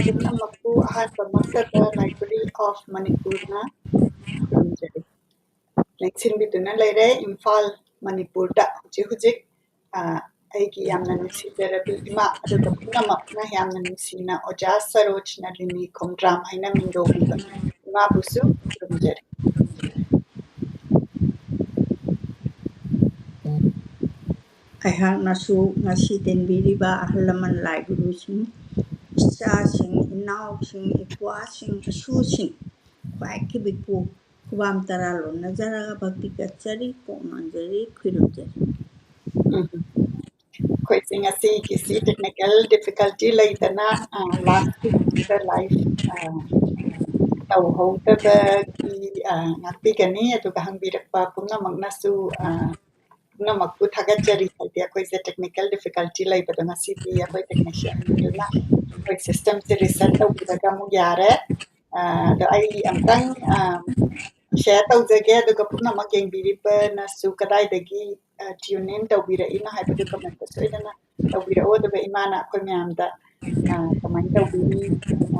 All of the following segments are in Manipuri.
ꯄꯨꯝꯅꯃꯛꯄꯨ ꯑꯍꯥꯟꯕꯃꯛꯇꯗ ꯂꯥꯏꯕ꯭ꯔꯦꯔꯤ ꯑꯣꯐ ꯃꯅꯤꯄꯨꯔꯅ ꯈꯨꯔꯨꯝꯖꯔꯤ ꯂꯦꯡꯁꯤꯟꯕꯤꯗꯨꯅ ꯂꯩꯔꯦ ꯏꯝꯐꯥꯜ ꯃꯅꯤꯄꯨꯔꯗ ꯍꯧꯖꯤꯛ ꯑꯩꯒꯤ ꯌꯥꯝꯅ ꯅꯨꯡꯁꯤꯖꯔꯕꯤ ꯏꯃꯥ ꯑꯗꯨꯒ ꯄꯨꯝꯅꯃꯛꯅ ꯌꯥꯝꯅ ꯅꯨꯡꯁꯤꯅ ꯑꯣꯖꯥ ꯁꯔꯣꯖ ꯅꯂꯤꯅꯤ ꯈꯣꯡꯗ꯭ꯔꯥꯝ ꯍꯥꯏꯅ ꯃꯤꯡꯗꯧꯕꯤꯕ ꯏꯃꯥꯕꯨꯁꯨ ꯈꯨꯔꯨꯝꯖꯔꯤ ꯑꯩꯍꯥꯛꯅꯁꯨ ꯉꯁꯤ ꯇꯤꯟꯕꯤꯔꯤꯕ ꯑꯍꯜ ꯂꯃꯟ ꯂꯥꯏ ꯒꯨꯔꯨꯁꯤꯡ ꯏꯆꯥꯁꯤꯡ ꯏꯅꯥꯎꯁꯤꯡ ꯏꯄ꯭ꯋꯥꯁꯤꯡ ꯏꯁꯨꯁꯤꯡ ꯈ꯭ꯋꯥꯏꯈꯤꯕꯤꯄꯨ ꯈꯨꯕꯥꯝ ꯇꯔꯥ ꯂꯣꯟꯅꯖꯔꯒ ꯚꯛꯇꯤ ꯀꯠꯆꯔꯤ ꯄꯣꯛꯅꯥꯡꯖꯔꯤ ꯈꯨꯔꯨꯝꯖꯔꯤ ꯑꯩꯈꯣꯏꯁꯦ ꯉꯁꯤꯒꯤꯁꯤ ꯇꯦꯛꯅꯤꯀꯦꯜ ꯗꯤꯐꯤꯀꯜꯇꯤ ꯂꯩꯇꯅ ꯂꯥꯁ ꯋꯤꯛꯇ ꯂꯥꯏꯐ ꯇꯧꯍꯧꯗꯕꯒꯤ ꯉꯥꯛꯄꯤꯒꯅꯤ ꯑꯗꯨꯒ ꯍꯪꯕꯤꯔꯛꯄ ꯄꯨꯝꯅꯃꯛꯅꯁꯨ ꯄꯨꯝꯅꯃꯛꯄꯨ ꯊꯥꯒꯠꯆꯔꯤ ꯍꯥꯏꯗꯤ ꯑꯩꯈꯣꯏꯁꯦ ꯇꯦꯛꯅꯤꯀꯦꯜ ꯗꯤꯐꯤꯀꯜꯇꯤ ꯂꯩꯕꯗꯣ ꯉꯁꯤꯗꯤ ꯑꯩꯈꯣꯏ ꯇꯦꯛꯅꯤꯁꯤꯌꯟꯗꯨꯅ ꯑꯩꯈꯣꯏ ꯁꯤꯁꯇꯦꯝꯁꯦ ꯔꯤꯁꯦꯠ ꯇꯧꯕꯤꯔꯒ ꯑꯃꯨꯛ ꯌꯥꯔꯦ ꯑꯗꯣ ꯑꯩ ꯑꯝꯇꯪ ꯁꯦꯌꯔ ꯇꯧꯖꯒꯦ ꯑꯗꯨꯒ ꯄꯨꯝꯅꯃꯛ ꯌꯦꯡꯕꯤꯔꯤꯕꯅꯁꯨ ꯀꯗꯥꯏꯗꯒꯤ ꯇ꯭ꯌꯨꯟ ꯏꯟ ꯇꯧꯕꯤꯔꯛꯏꯅꯣ ꯍꯥꯏꯕꯗꯨ ꯀꯃꯦꯟꯇ ꯁꯣꯏꯗꯅ ꯇꯧꯕꯤꯔꯛꯑꯣ ꯑꯗꯨꯒ ꯏꯃꯥꯅ ꯑꯩꯈꯣꯏ ꯃꯌꯥꯝꯗ ꯀꯃꯥꯏꯅ ꯇꯧꯕꯤꯔꯤ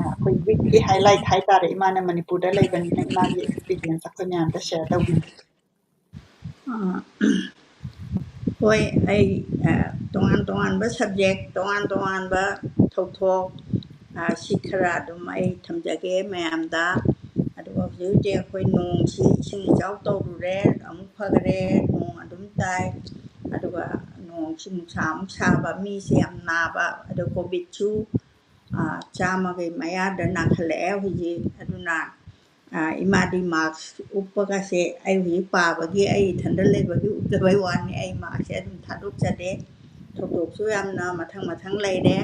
ꯑꯩꯈꯣꯏ ꯋꯤꯛꯀꯤ ꯍꯥꯏꯂꯥꯏꯠ ꯍꯥꯏꯇꯥꯔꯦ ꯏꯃꯥꯅ ꯃꯅꯤꯄꯨꯔꯗ ꯂꯩꯕꯅꯤꯅ ꯏꯃꯥꯒꯤ ꯑꯦꯛꯁꯄꯤꯔꯤꯌꯦꯟꯁ ꯑꯩꯈꯣꯏ ꯃꯌꯥꯝꯗ ꯁꯦꯌꯔ ꯇꯧꯕꯤꯔꯤ ꯍꯣꯏ ꯑꯩ ꯇꯣꯉꯥꯟ ꯇꯣꯉꯥꯟꯕ ꯁꯕꯖꯦꯛ ꯇꯣꯉꯥꯟ ꯇꯣꯉꯥꯟꯕ ꯊꯧꯊꯣꯛ ꯁꯤ ꯈꯔ ꯑꯗꯨꯝ ꯑꯩ ꯊꯝꯖꯒꯦ ꯃꯌꯥꯝꯗ ꯑꯗꯨꯒ ꯍꯧꯖꯤꯛ ꯍꯧꯖꯤꯛ ꯑꯩꯈꯣꯏ ꯅꯣꯡꯁꯤ ꯏꯁꯤꯡ ꯏꯆꯥꯎ ꯇꯧꯔꯨꯔꯦ ꯑꯃꯨꯛ ꯐꯈꯔꯦ ꯅꯣꯡ ꯑꯗꯨꯝ ꯇꯥꯏ ꯑꯗꯨꯒ ꯅꯣꯡꯁꯤ ꯅꯨꯡꯁꯥ ꯑꯃꯨꯛ ꯁꯥꯕ ꯃꯤꯁꯦ ꯌꯥꯝ ꯅꯥꯕ ꯑꯗꯨ ꯀꯣꯚꯤꯠꯁꯨ 100ꯒꯤ ꯃꯌꯥꯗ ꯅꯥꯈꯠꯂꯛꯑꯦ ꯍꯧꯖꯤꯛ ꯑꯗꯨꯅ ꯏꯃꯥꯗꯤ ꯃꯥꯛꯁ ꯎꯞꯄꯒꯁꯦ ꯑꯩ ꯍꯧꯖꯤꯛ ꯄꯥꯕꯒꯤ ꯑꯩ ꯏꯊꯟꯗ ꯂꯩꯕꯒꯤ ꯎꯞꯇꯕꯩ ꯋꯥꯅꯤ ꯑꯩ ꯃꯥꯛꯁꯦ ꯑꯗꯨꯝ ꯊꯥꯗꯣꯛꯆꯗꯦ ꯊꯧꯗꯣꯛꯁꯨ ꯌꯥꯝꯅ ꯃꯊꯪ ꯂꯩꯔꯦ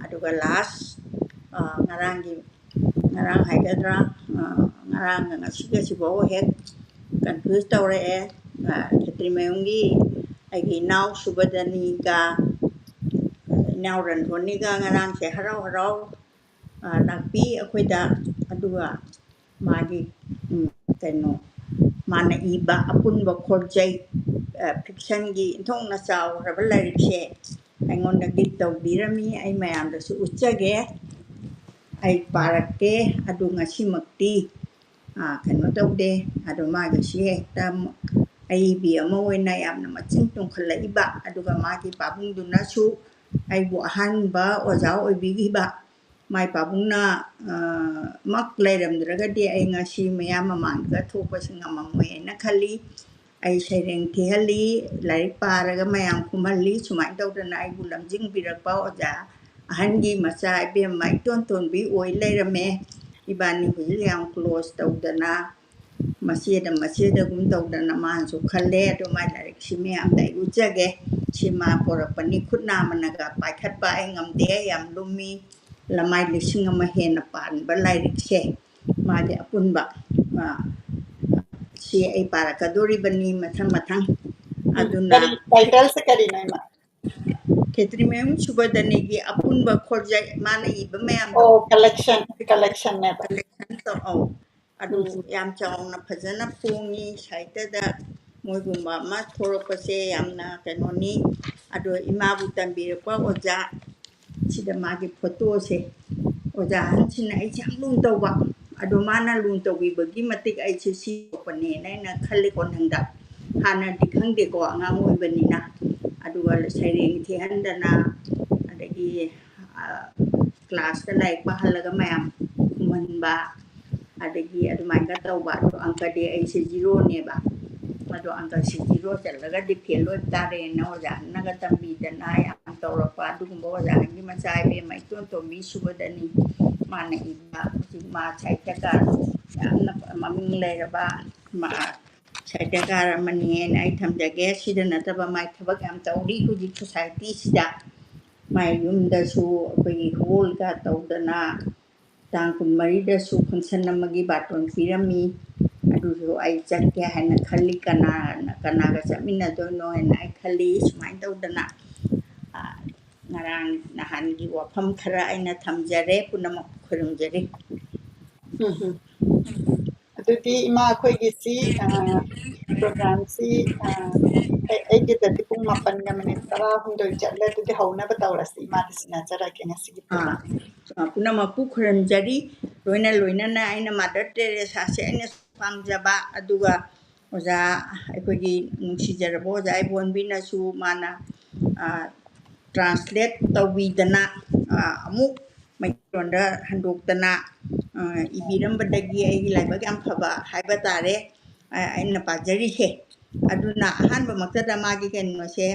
ꯑꯗꯨꯒ ꯂꯥꯁ ꯉꯔꯥꯡ ꯍꯥꯏꯒꯗ꯭ꯔꯥ ꯉꯔꯥꯡꯒ ꯉꯁꯤꯒꯁꯤꯐꯥꯎ ꯍꯦꯛ ꯀꯟꯐ꯭ꯌꯨꯁ ꯇꯧꯔꯛꯑꯦ ꯈꯦꯇ꯭ꯔꯤꯃꯌꯨꯝꯒꯤ ꯑꯩꯒꯤ ꯏꯅꯥꯎ ꯁꯨꯕꯗꯅꯤꯒ ꯏꯅꯥꯎ ꯔꯟꯙꯣꯅꯤꯒ ꯉꯔꯥꯡꯁꯦ ꯍꯔꯥꯎ ꯂꯥꯛꯄꯤ ꯑꯩꯈꯣꯏꯗ ꯑꯗꯨꯒ ꯃꯥꯒꯤ ꯃꯥꯅ ꯏꯕ ꯑꯄꯨꯟꯕ ꯈꯣꯔꯖꯩ ꯐꯤꯛꯁꯟꯒꯤ ꯏꯟꯊꯣꯛꯅ ꯆꯥꯎꯈ꯭ꯔꯕ ꯂꯥꯏꯔꯤꯛꯁꯦ ꯑꯩꯉꯣꯟꯗ ꯒꯤꯐ ꯇꯧꯕꯤꯔꯝꯃꯤ ꯑꯩ ꯃꯌꯥꯝꯗꯁꯨ ꯎꯠꯆꯒꯦ ꯑꯩ ꯄꯥꯔꯛꯀꯦ ꯑꯗꯨ ꯉꯁꯤꯃꯛꯇꯤ ꯀꯩꯅꯣ ꯇꯧꯗꯦ ꯑꯗꯣ ꯃꯥꯒꯤꯁꯤ ꯍꯦꯛꯇ ꯑꯏꯕꯤ ꯑꯃ ꯑꯣꯏꯅ ꯌꯥꯝꯅ ꯃꯆꯤꯟ ꯇꯨꯝꯈꯠꯂꯛꯏꯕ ꯑꯗꯨꯒ ꯃꯥꯒꯤ ꯄꯥꯕꯨꯡꯗꯨꯅꯁꯨ ꯑꯩꯕꯨ ꯑꯍꯥꯟꯕ ꯑꯣꯖꯥ ꯑꯣꯏꯕꯤꯈꯤꯕ ꯃꯥꯏ ꯄꯥꯕꯨꯡꯅ ꯃꯛ ꯂꯩꯔꯝꯗ꯭ꯔꯒꯗꯤ ꯑꯩ ꯉꯁꯤ ꯃꯌꯥꯝ ꯃꯃꯥꯡꯗ ꯊꯣꯛꯄꯁꯤ ꯉꯝꯃꯝꯃꯣꯏꯅ ꯈꯜꯂꯤ ꯑꯩ ꯁꯩꯔꯦꯡ ꯊꯤꯍꯜꯂꯤ ꯂꯥꯏꯔꯤꯛ ꯄꯥꯔꯒ ꯃꯌꯥꯝ ꯈꯨꯝꯍꯜꯂꯤ ꯁꯨꯃꯥꯏꯅ ꯇꯧꯗꯅ ꯑꯩꯕꯨ ꯂꯝꯖꯤꯡꯕꯤꯔꯛꯄ ꯑꯣꯖꯥ ꯑꯍꯟꯒꯤ ꯃꯆꯥ ꯏꯕꯦꯝꯃ ꯏꯇꯣꯟ ꯇꯣꯟꯕꯤ ꯑꯣꯏ ꯂꯩꯔꯝꯃꯦ ꯏꯕꯥꯅꯤ ꯍꯧꯖꯤꯛ ꯌꯥꯝ ꯀ꯭ꯂꯣꯖ ꯇꯧꯗꯅ ꯃꯆꯦꯗꯒꯨꯝ ꯇꯧꯗꯅ ꯃꯥꯅꯁꯨ ꯈꯜꯂꯦ ꯑꯗꯣ ꯃꯥꯏ ꯂꯥꯏꯔꯤꯛꯁꯤ ꯃꯌꯥꯝꯗ ꯑꯩ ꯎꯠꯆꯒꯦ ꯁꯤ ꯃꯥ ꯄꯣꯔꯛꯄꯅꯤ ꯈꯨꯠ ꯅꯥꯝꯃꯅꯒ ꯄꯥꯏꯈꯠꯄ ꯑꯩ ꯉꯝꯗꯦ ꯌꯥꯝ ꯂꯨꯝꯃꯤ ꯂꯃꯥꯏ 1,000 ꯍꯦꯟꯅ ꯄꯥꯟꯕ ꯂꯥꯏꯔꯤꯛꯁꯦ ꯃꯥꯒꯤ ꯑꯄꯨꯟꯕ ꯁꯤ ꯑꯩ ꯄꯥꯔꯛꯀꯗꯣꯔꯤꯕꯅꯤ ꯃꯊꯪ ꯑꯗꯨꯅ ꯇꯥꯏꯇꯜꯁꯦ ꯀꯔꯤꯅꯣ ꯏꯃꯥ ꯈꯦꯇ꯭ꯔꯤꯃꯌꯨꯝ ꯁꯨꯕꯗꯅꯤꯒꯤ ꯑꯄꯨꯟꯕ ꯈꯣꯔꯖꯩ ꯃꯥꯅ ꯏꯕ ꯃꯌꯥꯝꯗꯣ ꯀꯂꯦꯛꯁꯟꯅꯦꯕ ꯑꯗꯨ ꯌꯥꯝ ꯆꯥꯎꯅ ꯐꯖꯅ ꯐꯣꯡꯉꯤ ꯁꯥꯍꯤꯇ꯭ꯌꯗ ꯃꯣꯏꯒꯨꯝꯕ ꯑꯃ ꯊꯣꯔꯛꯄꯁꯦ ꯌꯥꯝꯅ ꯀꯩꯅꯣꯅꯤ ꯑꯗꯣ ꯏꯃꯥꯕꯨ ꯇꯝꯕꯤꯔꯛꯄ ꯑꯣꯖꯥ ꯁꯤꯗ ꯃꯥꯒꯤ ꯐꯣꯇꯣꯁꯦ ꯑꯣꯖꯥ ꯑꯍꯟꯁꯤꯅ ꯑꯩꯁꯦ ꯌꯥꯝ ꯂꯨꯅ ꯇꯧꯕ ꯑꯗꯣ ꯃꯥꯅ ꯂꯨꯅ ꯇꯧꯕꯤꯕꯒꯤ ꯃꯇꯤꯛ ꯑꯩꯁꯦ ꯁꯤ ꯇꯧꯄꯅꯦꯅ ꯑꯩꯅ ꯈꯜꯂꯤ ꯀꯣꯟꯊꯪꯗ ꯍꯥꯟꯅꯗꯤ ꯈꯪꯗꯦꯀꯣ ꯑꯉꯥꯡ ꯑꯣꯏꯕꯅꯤꯅ ꯑꯗꯨꯒ ꯁꯩꯔꯦꯡ ꯊꯤꯍꯟꯗꯅ ꯑꯗꯒꯤ ꯀ꯭ꯂꯥꯁꯇ ꯂꯥꯏꯔꯤꯛ ꯄꯥꯍꯜꯂꯒ ꯃꯌꯥꯝ ꯈꯨꯝꯍꯟꯕ ꯑꯗꯒꯤ ꯑꯗꯨꯃꯥꯏꯅ ꯇꯧꯕ ꯑꯗꯣ ꯑꯪꯀꯗꯤ ꯑꯩꯁꯦ 0ꯅꯦꯕ ꯑꯗꯣ ꯑꯪꯀꯁꯤ 0 ꯆꯠꯂꯒꯗꯤ ꯐꯦꯜ ꯑꯣꯏꯕ ꯇꯥꯔꯦꯅ ꯑꯣꯖꯥꯅꯒ ꯇꯝꯕꯤꯗꯅ ꯌꯥꯝ ꯇꯧꯔꯛꯄ ꯑꯗꯨꯒꯨꯝꯕ ꯑꯣꯖꯥꯒꯤ ꯃꯆꯥ ꯏꯕꯦꯝꯃ ꯏꯇꯣꯟ ꯇꯣꯝꯕꯤ ꯁꯨꯕꯗꯅꯤ ꯃꯥꯅ ꯏꯕ ꯍꯧꯖꯤꯛ ꯃꯥ ꯁꯥꯍꯤꯇ꯭ꯌꯀꯥꯔ ꯌꯥꯝꯅ ꯃꯃꯤꯡ ꯂꯩꯔꯕ ꯁꯥꯍꯤꯇ꯭ꯌꯀꯥꯔ ꯑꯃꯅꯤꯅ ꯑꯩ ꯊꯝꯖꯒꯦ ꯁꯤꯗ ꯅꯠꯇꯕ ꯃꯥꯏ ꯊꯕꯛ ꯌꯥꯝ ꯇꯧꯔꯤ ꯍꯧꯖꯤꯛ ꯁꯣꯁꯥꯏꯇꯤꯁꯤꯗ ꯃꯥꯏ ꯌꯨꯝꯗꯁꯨ ꯑꯩꯈꯣꯏꯒꯤ ꯍꯣꯜꯒ ꯇꯧꯗꯅ ꯇꯥꯡ 22ꯗꯁꯨ ꯐꯪꯁꯟ ꯑꯃꯒꯤ ꯕꯥꯇꯣꯟ ꯄꯤꯔꯝꯃꯤ ꯑꯗꯨꯁꯨ ꯑꯩ ꯆꯠꯀꯦ ꯍꯥꯏꯅ ꯈꯜꯂꯤ ꯀꯅꯥꯒ ꯆꯠꯃꯤꯟꯅꯗꯣꯏꯅꯣ ꯍꯥꯏꯅ ꯑꯩ ꯈꯜꯂꯤ ꯁꯨꯃꯥꯏꯅ ꯇꯧꯗꯅ ꯉꯔꯥꯡ ꯅꯍꯥꯟꯒꯤ ꯋꯥꯐꯝ ꯈꯔ ꯑꯩꯅ ꯊꯝꯖꯔꯦ ꯄꯨꯝꯅꯃꯛ ꯈꯨꯔꯨꯝꯖꯔꯤ ꯑꯗꯨꯗꯤ ꯏꯃꯥ ꯑꯩꯈꯣꯏꯒꯤꯁꯤ ꯄ꯭ꯔꯣꯒ꯭ꯔꯥꯝꯁꯤ ꯑꯩꯒꯤꯗꯗꯤ ꯄꯨꯡ 9:13 ꯆꯠꯂꯦ ꯑꯗꯨꯗꯤ ꯍꯧꯅꯕ ꯇꯧꯔꯁꯤ ꯏꯃꯥꯗ ꯁꯤꯟꯅꯖꯔꯒꯦ ꯉꯁꯤꯒꯤ ꯄ꯭ꯔꯣꯒ꯭ꯔꯥꯝ ꯄꯨꯝꯅꯃꯛꯄꯨ ꯈꯨꯔꯨꯝꯖꯔꯤ ꯂꯣꯏꯅꯅ ꯑꯩꯅ ꯃꯥꯗꯔ ꯇꯦꯔꯦꯁꯥꯁꯦ ꯑꯩꯅ ꯄꯥꯝꯖꯕ ꯑꯗꯨꯒ ꯑꯣꯖꯥ ꯑꯩꯈꯣꯏꯒꯤ ꯅꯨꯡꯁꯤꯖꯔꯕ ꯑꯣꯖꯥ ꯏꯕꯣꯟꯕꯤꯅꯁꯨ ꯃꯥꯅ ꯇ꯭ꯔꯥꯟꯁꯂꯦꯠ ꯇꯧꯕꯤꯗꯅ ꯑꯃꯨꯛ ꯃꯩꯇꯩꯂꯣꯟꯗ ꯍꯟꯗꯣꯛꯇꯅ ꯏꯕꯤꯔꯝꯕꯗꯒꯤ ꯑꯩꯒꯤ ꯂꯥꯏꯕꯛ ꯌꯥꯝ ꯐꯕ ꯍꯥꯏꯕ ꯇꯥꯔꯦ ꯑꯩꯅ ꯄꯥꯖꯔꯤꯁꯦ ꯑꯗꯨꯅ ꯑꯍꯥꯟꯕꯃꯛꯇꯗ ꯃꯥꯒꯤ ꯀꯩꯅꯣꯁꯦ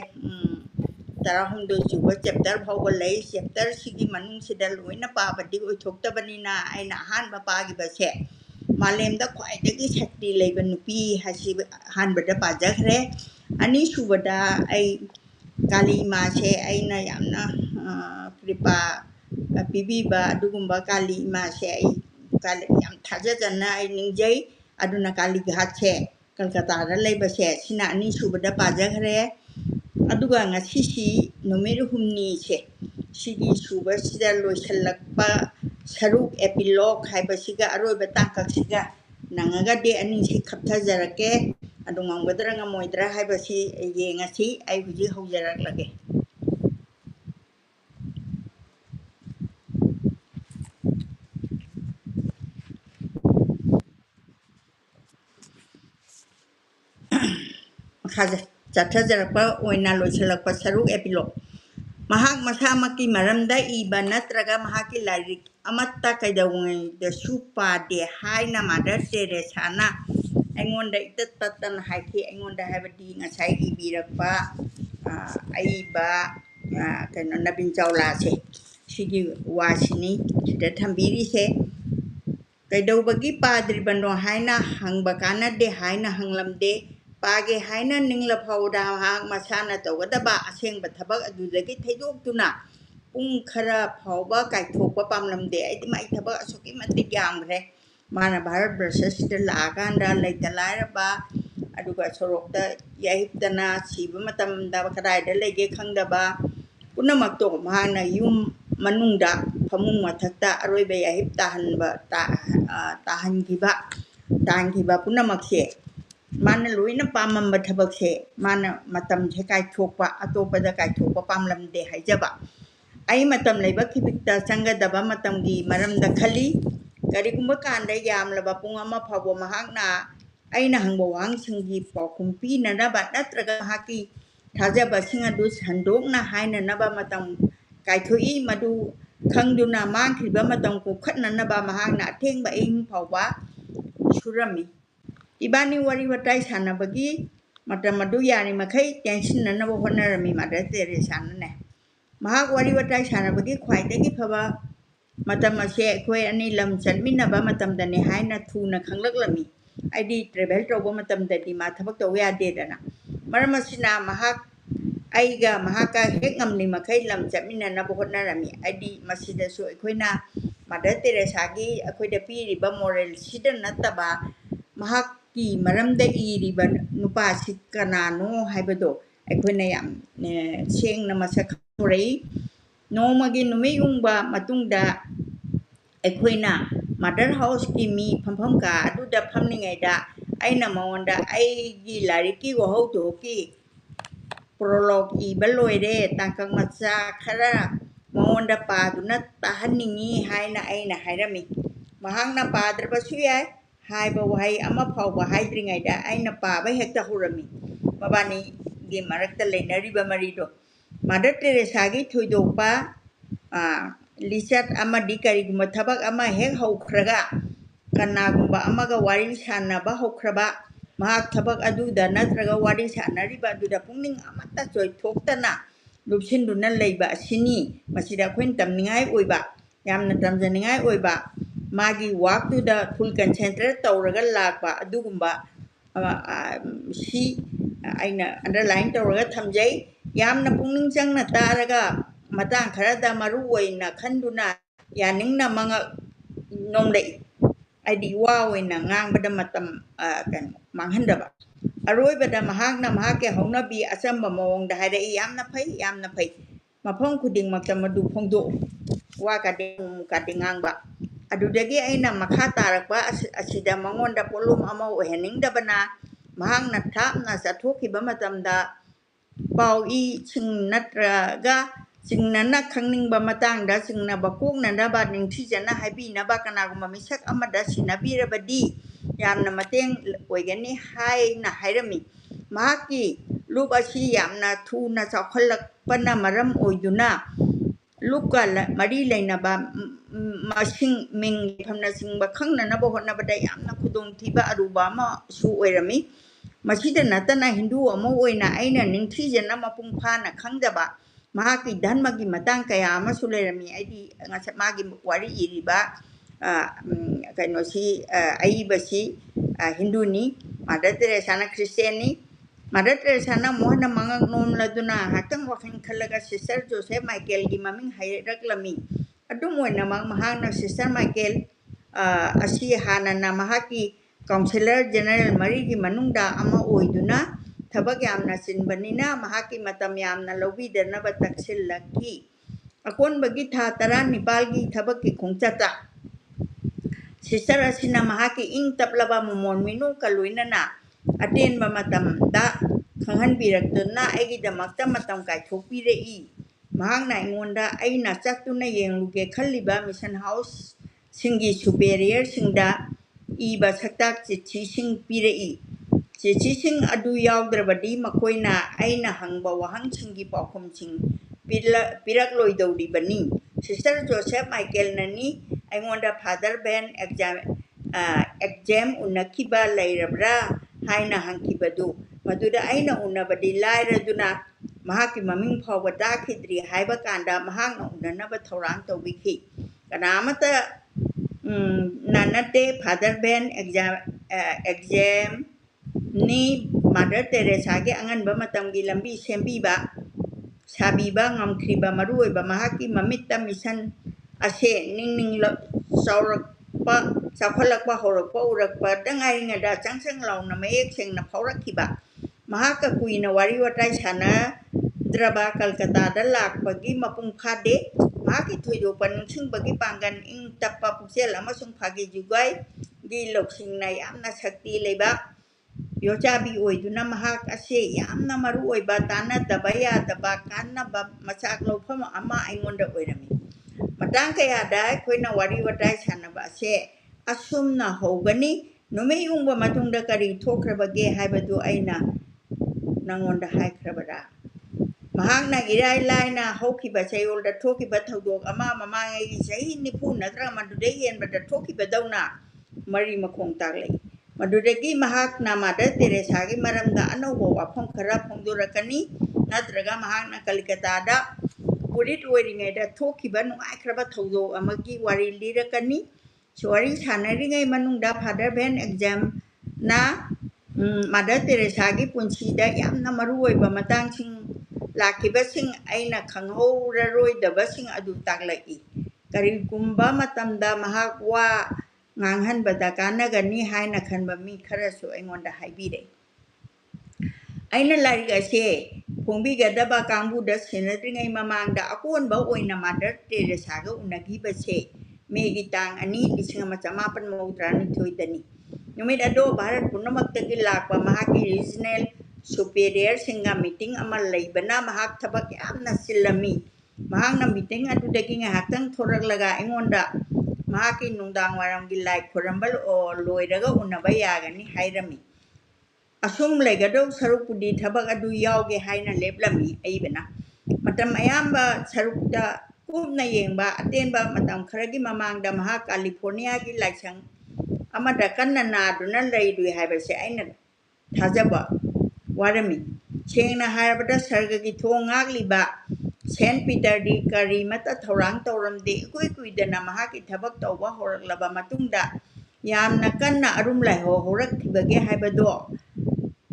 18 ꯁꯨꯕ ꯆꯦꯞꯇꯔ ꯐꯥꯎꯕ ꯂꯩ ꯆꯦꯞꯇꯔꯁꯤꯒꯤ ꯃꯅꯨꯡꯁꯤꯗ ꯂꯣꯏꯅ ꯄꯥꯕꯗꯤ ꯑꯣꯏꯊꯣꯛꯇꯕꯅꯤꯅ ꯑꯩꯅ ꯑꯍꯥꯟꯕ ꯄꯥꯈꯤꯕꯁꯦ ꯃꯥꯂꯦꯝꯗ ꯈ꯭ꯋꯥꯏꯗꯒꯤ ꯁꯛꯇꯤ ꯂꯩꯕ ꯅꯨꯄꯤ ꯍꯥꯏꯁꯤ ꯑꯍꯥꯟꯕꯗ ꯄꯥꯖꯈ꯭ꯔꯦ ꯑꯅꯤꯁꯨꯕꯗ ꯑꯩ ꯀꯥꯂꯤ ꯏꯃꯥꯁꯦ ꯑꯩꯅ ꯌꯥꯝꯅ ꯀ꯭ꯔꯤꯄꯥ ꯄꯤꯕꯤꯕ ꯑꯗꯨꯒꯨꯝꯕ ꯀꯥꯂꯤ ꯏꯃꯥꯁꯦ ꯑꯩ ꯌꯥꯝ ꯊꯥꯖꯖꯅ ꯑꯩ ꯅꯤꯡꯖꯩ ꯑꯗꯨꯅ ꯀꯥꯂꯤ ꯘꯥꯠꯁꯦ ꯀꯜꯀꯇꯥꯗ ꯂꯩꯕꯁꯦ ꯁꯤꯅ ꯑꯅꯤꯁꯨꯕꯗ ꯄꯥꯖꯈ꯭ꯔꯦ ꯑꯗꯨꯒ ꯉꯁꯤꯁꯤ ꯅꯨꯃꯤꯠ ꯍꯨꯝꯅꯤꯁꯦ ꯁꯤꯒꯤ ꯁꯨꯕꯁꯤꯗ ꯂꯣꯏꯁꯤꯜꯂꯛꯄ ꯁꯔꯨꯛ ꯑꯦꯄꯤꯂꯣꯛ ꯍꯥꯏꯕꯁꯤꯒ ꯑꯔꯣꯏꯕ ꯇꯥꯡꯀꯛꯁꯤꯒ ꯅꯪꯉꯒꯗꯤ ꯑꯅꯤꯁꯤ ꯈꯞꯊꯖꯔꯛꯀꯦ ꯑꯗꯨ ꯉꯝꯒꯗ꯭ꯔꯥ ꯉꯝꯃꯣꯏꯗ꯭ꯔꯥ ꯍꯥꯏꯕꯁꯤ ꯌꯦꯡꯉꯁꯤ ꯑꯩ ꯍꯧꯖꯤꯛ ꯍꯧꯖꯔꯛꯂꯒꯦ ꯃꯈꯥ ꯆꯠꯊꯖꯔꯛꯄ ꯑꯣꯏꯅ ꯂꯣꯏꯁꯤꯜꯂꯛꯄ ꯁꯔꯨꯛ ꯑꯦꯄꯤꯂꯣꯛ ꯃꯍꯥꯛ ꯃꯁꯥꯃꯛꯀꯤ ꯃꯔꯝꯗ ꯏꯕ ꯅꯠꯇ꯭ꯔꯒ ꯃꯍꯥꯛꯀꯤ ꯂꯥꯏꯔꯤꯛ ꯑꯃꯠꯇ ꯀꯩꯗꯧꯉꯩꯗꯁꯨ ꯄꯥꯗꯦ ꯍꯥꯏꯅ ꯃꯥꯗꯔ ꯇꯦꯔꯦꯁꯥꯅ ꯑꯩꯉꯣꯟꯗ ꯏꯇꯠ ꯇꯠꯇꯅ ꯍꯥꯏꯈꯤ ꯑꯩꯉꯣꯟꯗ ꯍꯥꯏꯕꯗꯤ ꯉꯁꯥꯏ ꯏꯕꯤꯔꯛꯄ ꯑꯏꯕ ꯀꯩꯅꯣ ꯅꯕꯤꯟ ꯆꯥꯎꯂꯥꯁꯦ ꯁꯤꯒꯤ ꯋꯥꯁꯤꯅꯤ ꯁꯤꯗ ꯊꯝꯕꯤꯔꯤꯁꯦ ꯀꯩꯗꯧꯕꯒꯤ ꯄꯥꯗ꯭ꯔꯤꯕꯅꯣ ꯍꯥꯏꯅ ꯍꯪꯕ ꯀꯥꯟꯅꯗꯦ ꯍꯥꯏꯅ ꯍꯪꯂꯝꯗꯦ ꯄꯥꯒꯦ ꯍꯥꯏꯅ ꯅꯤꯡꯂꯐꯥꯎꯗ ꯃꯍꯥꯛ ꯃꯁꯥꯅ ꯇꯧꯒꯗꯕ ꯑꯁꯦꯡꯕ ꯊꯕꯛ ꯑꯗꯨꯗꯒꯤ ꯊꯩꯗꯣꯛꯇꯨꯅ ꯄꯨꯡ ꯈꯔ ꯐꯥꯎꯕ ꯀꯥꯏꯊꯣꯛꯄ ꯄꯥꯝꯂꯝꯗꯦ ꯑꯩꯗꯤ ꯃꯥꯏ ꯊꯕꯛ ꯑꯁꯨꯛꯀꯤ ꯃꯇꯤꯛ ꯌꯥꯝꯈ꯭ꯔꯦ ꯃꯥꯅ ꯚꯥꯔꯠ ꯕꯔꯁꯁꯤꯗ ꯂꯥꯛꯑꯀꯥꯟꯗ ꯂꯩꯇ ꯂꯥꯏꯔꯕ ꯑꯗꯨꯒ ꯁꯣꯔꯣꯛꯇ ꯌꯥꯏꯍꯤꯞꯇꯅ ꯁꯤꯕ ꯃꯇꯝꯗ ꯀꯗꯥꯏꯗ ꯂꯩꯒꯦ ꯈꯪꯗꯕ ꯄꯨꯝꯅꯃꯛꯇꯣ ꯃꯍꯥꯛꯅ ꯌꯨꯝ ꯃꯅꯨꯡꯗ ꯐꯃꯨꯡ ꯃꯊꯛꯇ ꯑꯔꯣꯏꯕ ꯌꯥꯏꯍꯤꯞ ꯇꯥꯍꯟꯈꯤꯕ ꯄꯨꯝꯅꯃꯛꯁꯦ mana loina pamamba thabakse mana matam je kaithokpa atoppada kaithokpa pamlamde haijaba ai matam leiba khibikta changadaba matamgi maramda khali karigumba kanda yamlaba pung ama phabo mahakna aina hangba wang singgi paukhum pi nanaba natraga haki thajaba singa du handokna haina naba matam kaithoi madu khangduna mangkhiba matam ko khatnanaba mahakna athengba ing phawba surami ibani wari watai sanabagi matam madu yani makai tension nanaba honarami Mother Teresa ne mahak wari watai sanabagi khwaidagi phaba matam ase khoi ani lam chalminaba matam dane haina thuna khanglaklami aidi travel toba matam dadi ma thabak to ya de dana maramasina mahak aiga mahaka hek ngamni makai lam chalmina na honarami aidi masida so khoina Mother Teresa gi akhoida pi riba moral sida nataba mahak ki maramda iriba nupa sikanano haibado aikoina yam sengna masak thorei nomagi numi ungba matungda aikoina mother house ki mi phampham ka aduda phamningai da aina maonda aigi lariki wahau to ki prologue ibaloire tangkang macha khara maonda pa duna tahanningi haina aina hairami mahangna padrabasu yai haiba wahai ama phawba haidringai da aina paba hekta hurami mabani gi marakta leinariba marido Mother Teresa gi thoidokpa lisat ama dikari guma thabak ama hek haukhraga kanagumba amaga wari sanaba haukraba mahak thabak aduda natraga wari sanariba aduda pungning amata choi thoktana lupsinduna leiba asini masida khoin tamningai oiba yamna tamjaningai oiba magi waktu da full concentrate tawraga lakpa adugumba si aina underline tawraga thamjai yamna pungning changna taraga matang kharada maru oina khanduna yaningna manga nomlei aidi wa oina ngangbada matam kan manghandaba aroibada mahakna mahake haunabi asamba mawongda haida yamna phai mafam khuding maktamadu phongdo wa kadingangba adudagi aina makha tarakpa asida mangonda polum ama oheningdabana mahangna thapna sathokhiba matamda pau I ching natraga จึงนั้นนะครั้งหนึ่งบามาตั้งดาจึงนะบักกุกนันดาบาดหนึ่งที่จะนะให้บีนะบักนากุมามิสักอามาดาสินะบีระบดียามนะมาเต็งโอยกันนี่ให้นะให้ระมีมากีลูกอาชียามนะทูนะจะขลักปนามารำโอยดูนะลูกกันละมาดีเลยนะบามาชิงมิงพำนะสิงบักขังนะนะบ่ฮอนนะบดายามนะคุดงที่บาอรูบามาสู้โอยระมีมาชิดนะตนะฮินดูอามาโอยนะไอนะหนึ่งที่จะนะมาปุ่งพานะขังจะบาMahaki dan magi matang kaya ama sulerami ID ngasa magi wari iriba kano si ai basi Hindu ni Mother sana Christian ni Mother sana mohana mangang nom laduna hatang wakin khalaga Sister Joseph Michael gi maming hayrak lami adu mo namang mahang Sister Michael asi hana na mahaki Counselor General Mari gi manungda ama oiduna Tabak yamna sinbanina mahaki matam yamna lobi derna bataksil laki akon bagi taran nipalgi tabak ki kongcata Sister asina mahaki ing taplaba momon minu kaluina na aten ba matam da khanghan birak na egi damakta matam kai thopi re I mahang na ngonda ai na chatu na yeng luge khaliba mission house singi superior singda I ba saktak chi sing pire I Cicing adu yaw drabadi makoina aina hangba wahang singi pakom sing pirak loy daudi bani Sister Joseph Michael nani aingonda father ben exam unakiba lairabra haina hangkibadu maduda aina unabadi lairaduna mahaki maming phawada khidri haiba kanda mahang na unana ba thorang tawiki kanamata nanate father ben exam ni Mother Teresa ge angan ba matam gi lambi sembi ba sabi ba ngamkhri ba marui ba mahaki mamitta mission ase ning saurak pa sakhalak pa horak pa urak pa dangai ngada changsang law na mayek seng na phaurak ki ba mahaka kuina wari watai sana draba Calcutta da lak pagi mapung phade mahaki thoido pan sing bagi panggan ing tappa pusel amasung phagi jugai gi lok sing nai amna sakti leba Yochabi oiduna mahak ase yamna maru oiba tana dabaya daba kanna ba masak lopam ama aingonda oirami matang kaya da koina wari watai sana ba ase asumna hogani nume yungba matungda kari thokraba ge haibadu aina nangonda haikrabara mahak na irai laina hoki ba sayol da thoki ba thodok ama mama ngai sai ni pu nadra madude yen ba da thoki ba dauna mari makong taglei Madudagi mahak na Mother Teresa gi maramda anobo wapong khara phongdorakani natraga mahak na Calcutta purit oiringai da thoki ba nungai khraba thodo amagi wari lirakani sori sanari ngai manungda father ben exam na Mother Teresa gi punchi da yamna maru oiba matang sing lakiba sing aina khangho raroi da basing adu taglai kari kumba matamda mahak wa nganghan badakana gani haina khanba mi khara so aingonda haibire aina lariga se phongbi gadaba kangbu da senadringai mamangda akon ba oina Mother Teresa ga unagi ba se megi tang ani lisingama chamapan maudrani thoidani numit ado bharat punamakta gi lakpa mahaki regional superior singa meeting amal leibana mahak thabak yamna silami mahang na meeting adu dagi ngahatang thorak laga aingonda mahaki nungdang waram gi like khorambal o loiraga unaba yagani hairami asum legado sarupudi thabak adu yawge haina leblami aibena matam ayamba sarupda kumna yengba atenba matam kharagi mamangda maha California gi laisang amada kanna na duna leidu haibase aina thajaba warami chengna haibada sarga gi thongak liba Saint Peter di kari mata thorang toram de kui dana mahaki thabak tawba horak laba matungda yamna kanna arum lai horak thibage haibado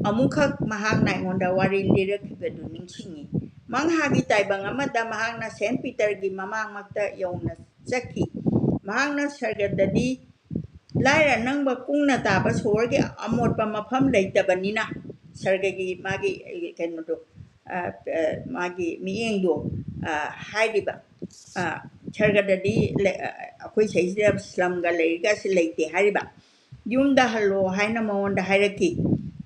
amukhak mahak nai ngonda wari lirak thibadu ningsingi manghagi taibang amada mahak na Saint Peter gi mamang makta yawna sakhi mahak na sargadadi laira nangba kungna taba sorge amot pa mafam leitabanina sargagi magi kenodo magi miengdo haidiba chargadadi akoi saisira slum ga leiga sileite hariba yumda hallo haina maonda hairaki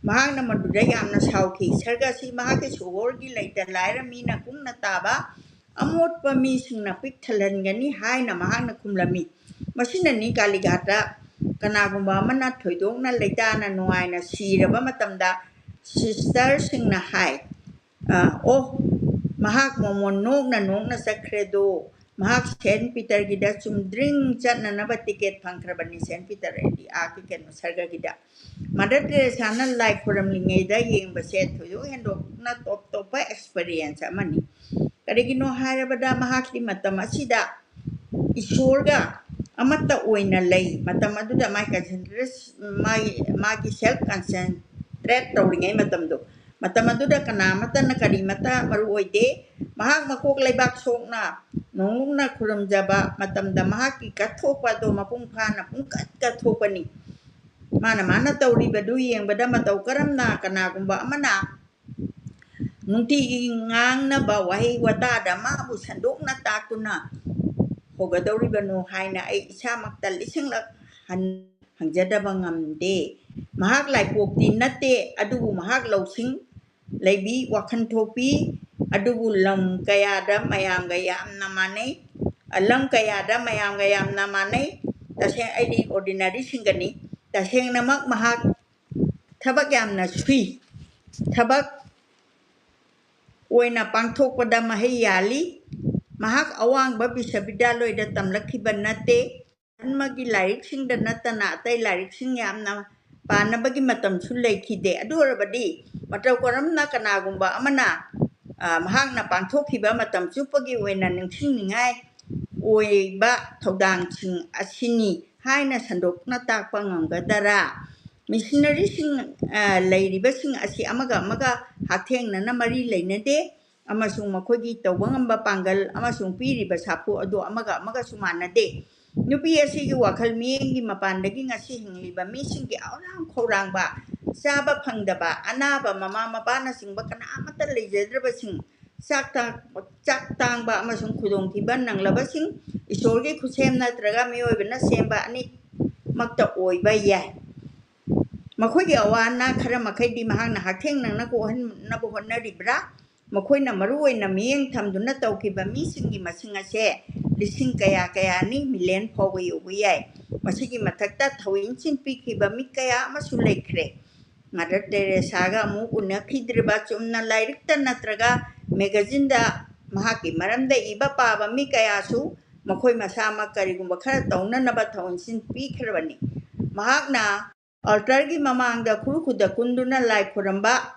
mahagna maduda yamna sauki sarga si mahake sogorgi leita laira mina kungna taba ꯑꯃꯣꯠꯄ ꯃꯤꯁꯤꯡꯅ ꯄꯤꯛ ꯊꯜꯍꯟꯒꯅꯤ ꯍꯥꯏꯅ ꯃꯍꯥꯛꯅ ꯈꯨꯝꯂꯝꯃꯤ ꯃꯁꯤꯅꯅꯤ ꯀꯥꯂꯤꯘꯥꯠꯇ ꯀꯅꯥꯒꯨꯝꯕ ꯑꯃꯅ ꯊꯣꯏꯗꯣꯛꯅ ꯂꯩꯇꯥꯅ ꯅꯨꯡꯉꯥꯏꯅ ꯁꯤꯔꯕ ꯃꯇꯝꯗ ꯁꯤꯁꯇꯔꯁꯤꯡꯅ ꯍꯥꯏ ꯑꯣ mahak momon nokna nokna sakredo mahak Saint Peter gida chumdring chatna naba ticket pangkrabani Saint Peter edi aki ken sarga gida Mother Teresa na life kuram lingai da yeng ba set thoyo hendo na top top experience amani karigino harabada mahak di matam asida isorga amata oina lei matam aduda mai concentration mai self concentrate tawringai matam do matam aduda kana mata na karimata maru oide mahak makok laibak sokna nongna kuram jaba matam da mahak ki kathopa do mapung phana pung kathopani mana tawri badu yeng bada matau karamna kana gumba amana nungti ngang na ba wahi wata da ma bu sandok na takuna hogadawri banu haina ai isa maktal ising lak hangjada bangamde mahak lai pokti nate adubu mahak lausing laibi wakhan thopi adubu lam kayada mayam gayam namane alam kayada mayam gayam namane taseng aidi ordinary singani taseng namak mahak thabak yamna sui thabak oina pangthok pada mahi yali mahak awang ba bisabidaloy da tamlakhiban nate anmagi lairik sing da natana atai lairik sing yamna panabagi matam sulai khide adorabadi mataw karamna kanagumba amana mahak na pangthokhiba matam chupagi oina ningsing ningai oiba thodang sing asini haina sandokna takpa ngamgadara missionary sing lairiba sing asi amaga hathengna na mari leinade amasung makhogi tawangamba pangal amasung piriba sapu ado amaga sumanade nupi asi gi wakhal miengi mapandagi ngasi hingliba misingi aurang khorang ba saba phangdaba anaba mama mapana singba kana amata leijedraba sing chak tang ba amasung khudong thiban nanglaba sing isorgi khusem natraga miyoibna semba ani makta oiba yai makhogi awana khara makhai di mahang na hatheng nang na ko na bo honna ribra makhoi na maru oina mieng thamduna tawkiba mi singi masinga se lising kaya ni milen phawi ubi yai masigi mathakta thawin chin pikhiba mi kaya masulekre Mother Teresa ga mu unna khidriba chumna lairikta natraga magazine da mahaki maramda iba pa ba mi kaya su makhoi masama karigumba khara tawna na ba thawin chin pikhrabani mahak na altar gi mamangda khurukuda kunduna lai khuramba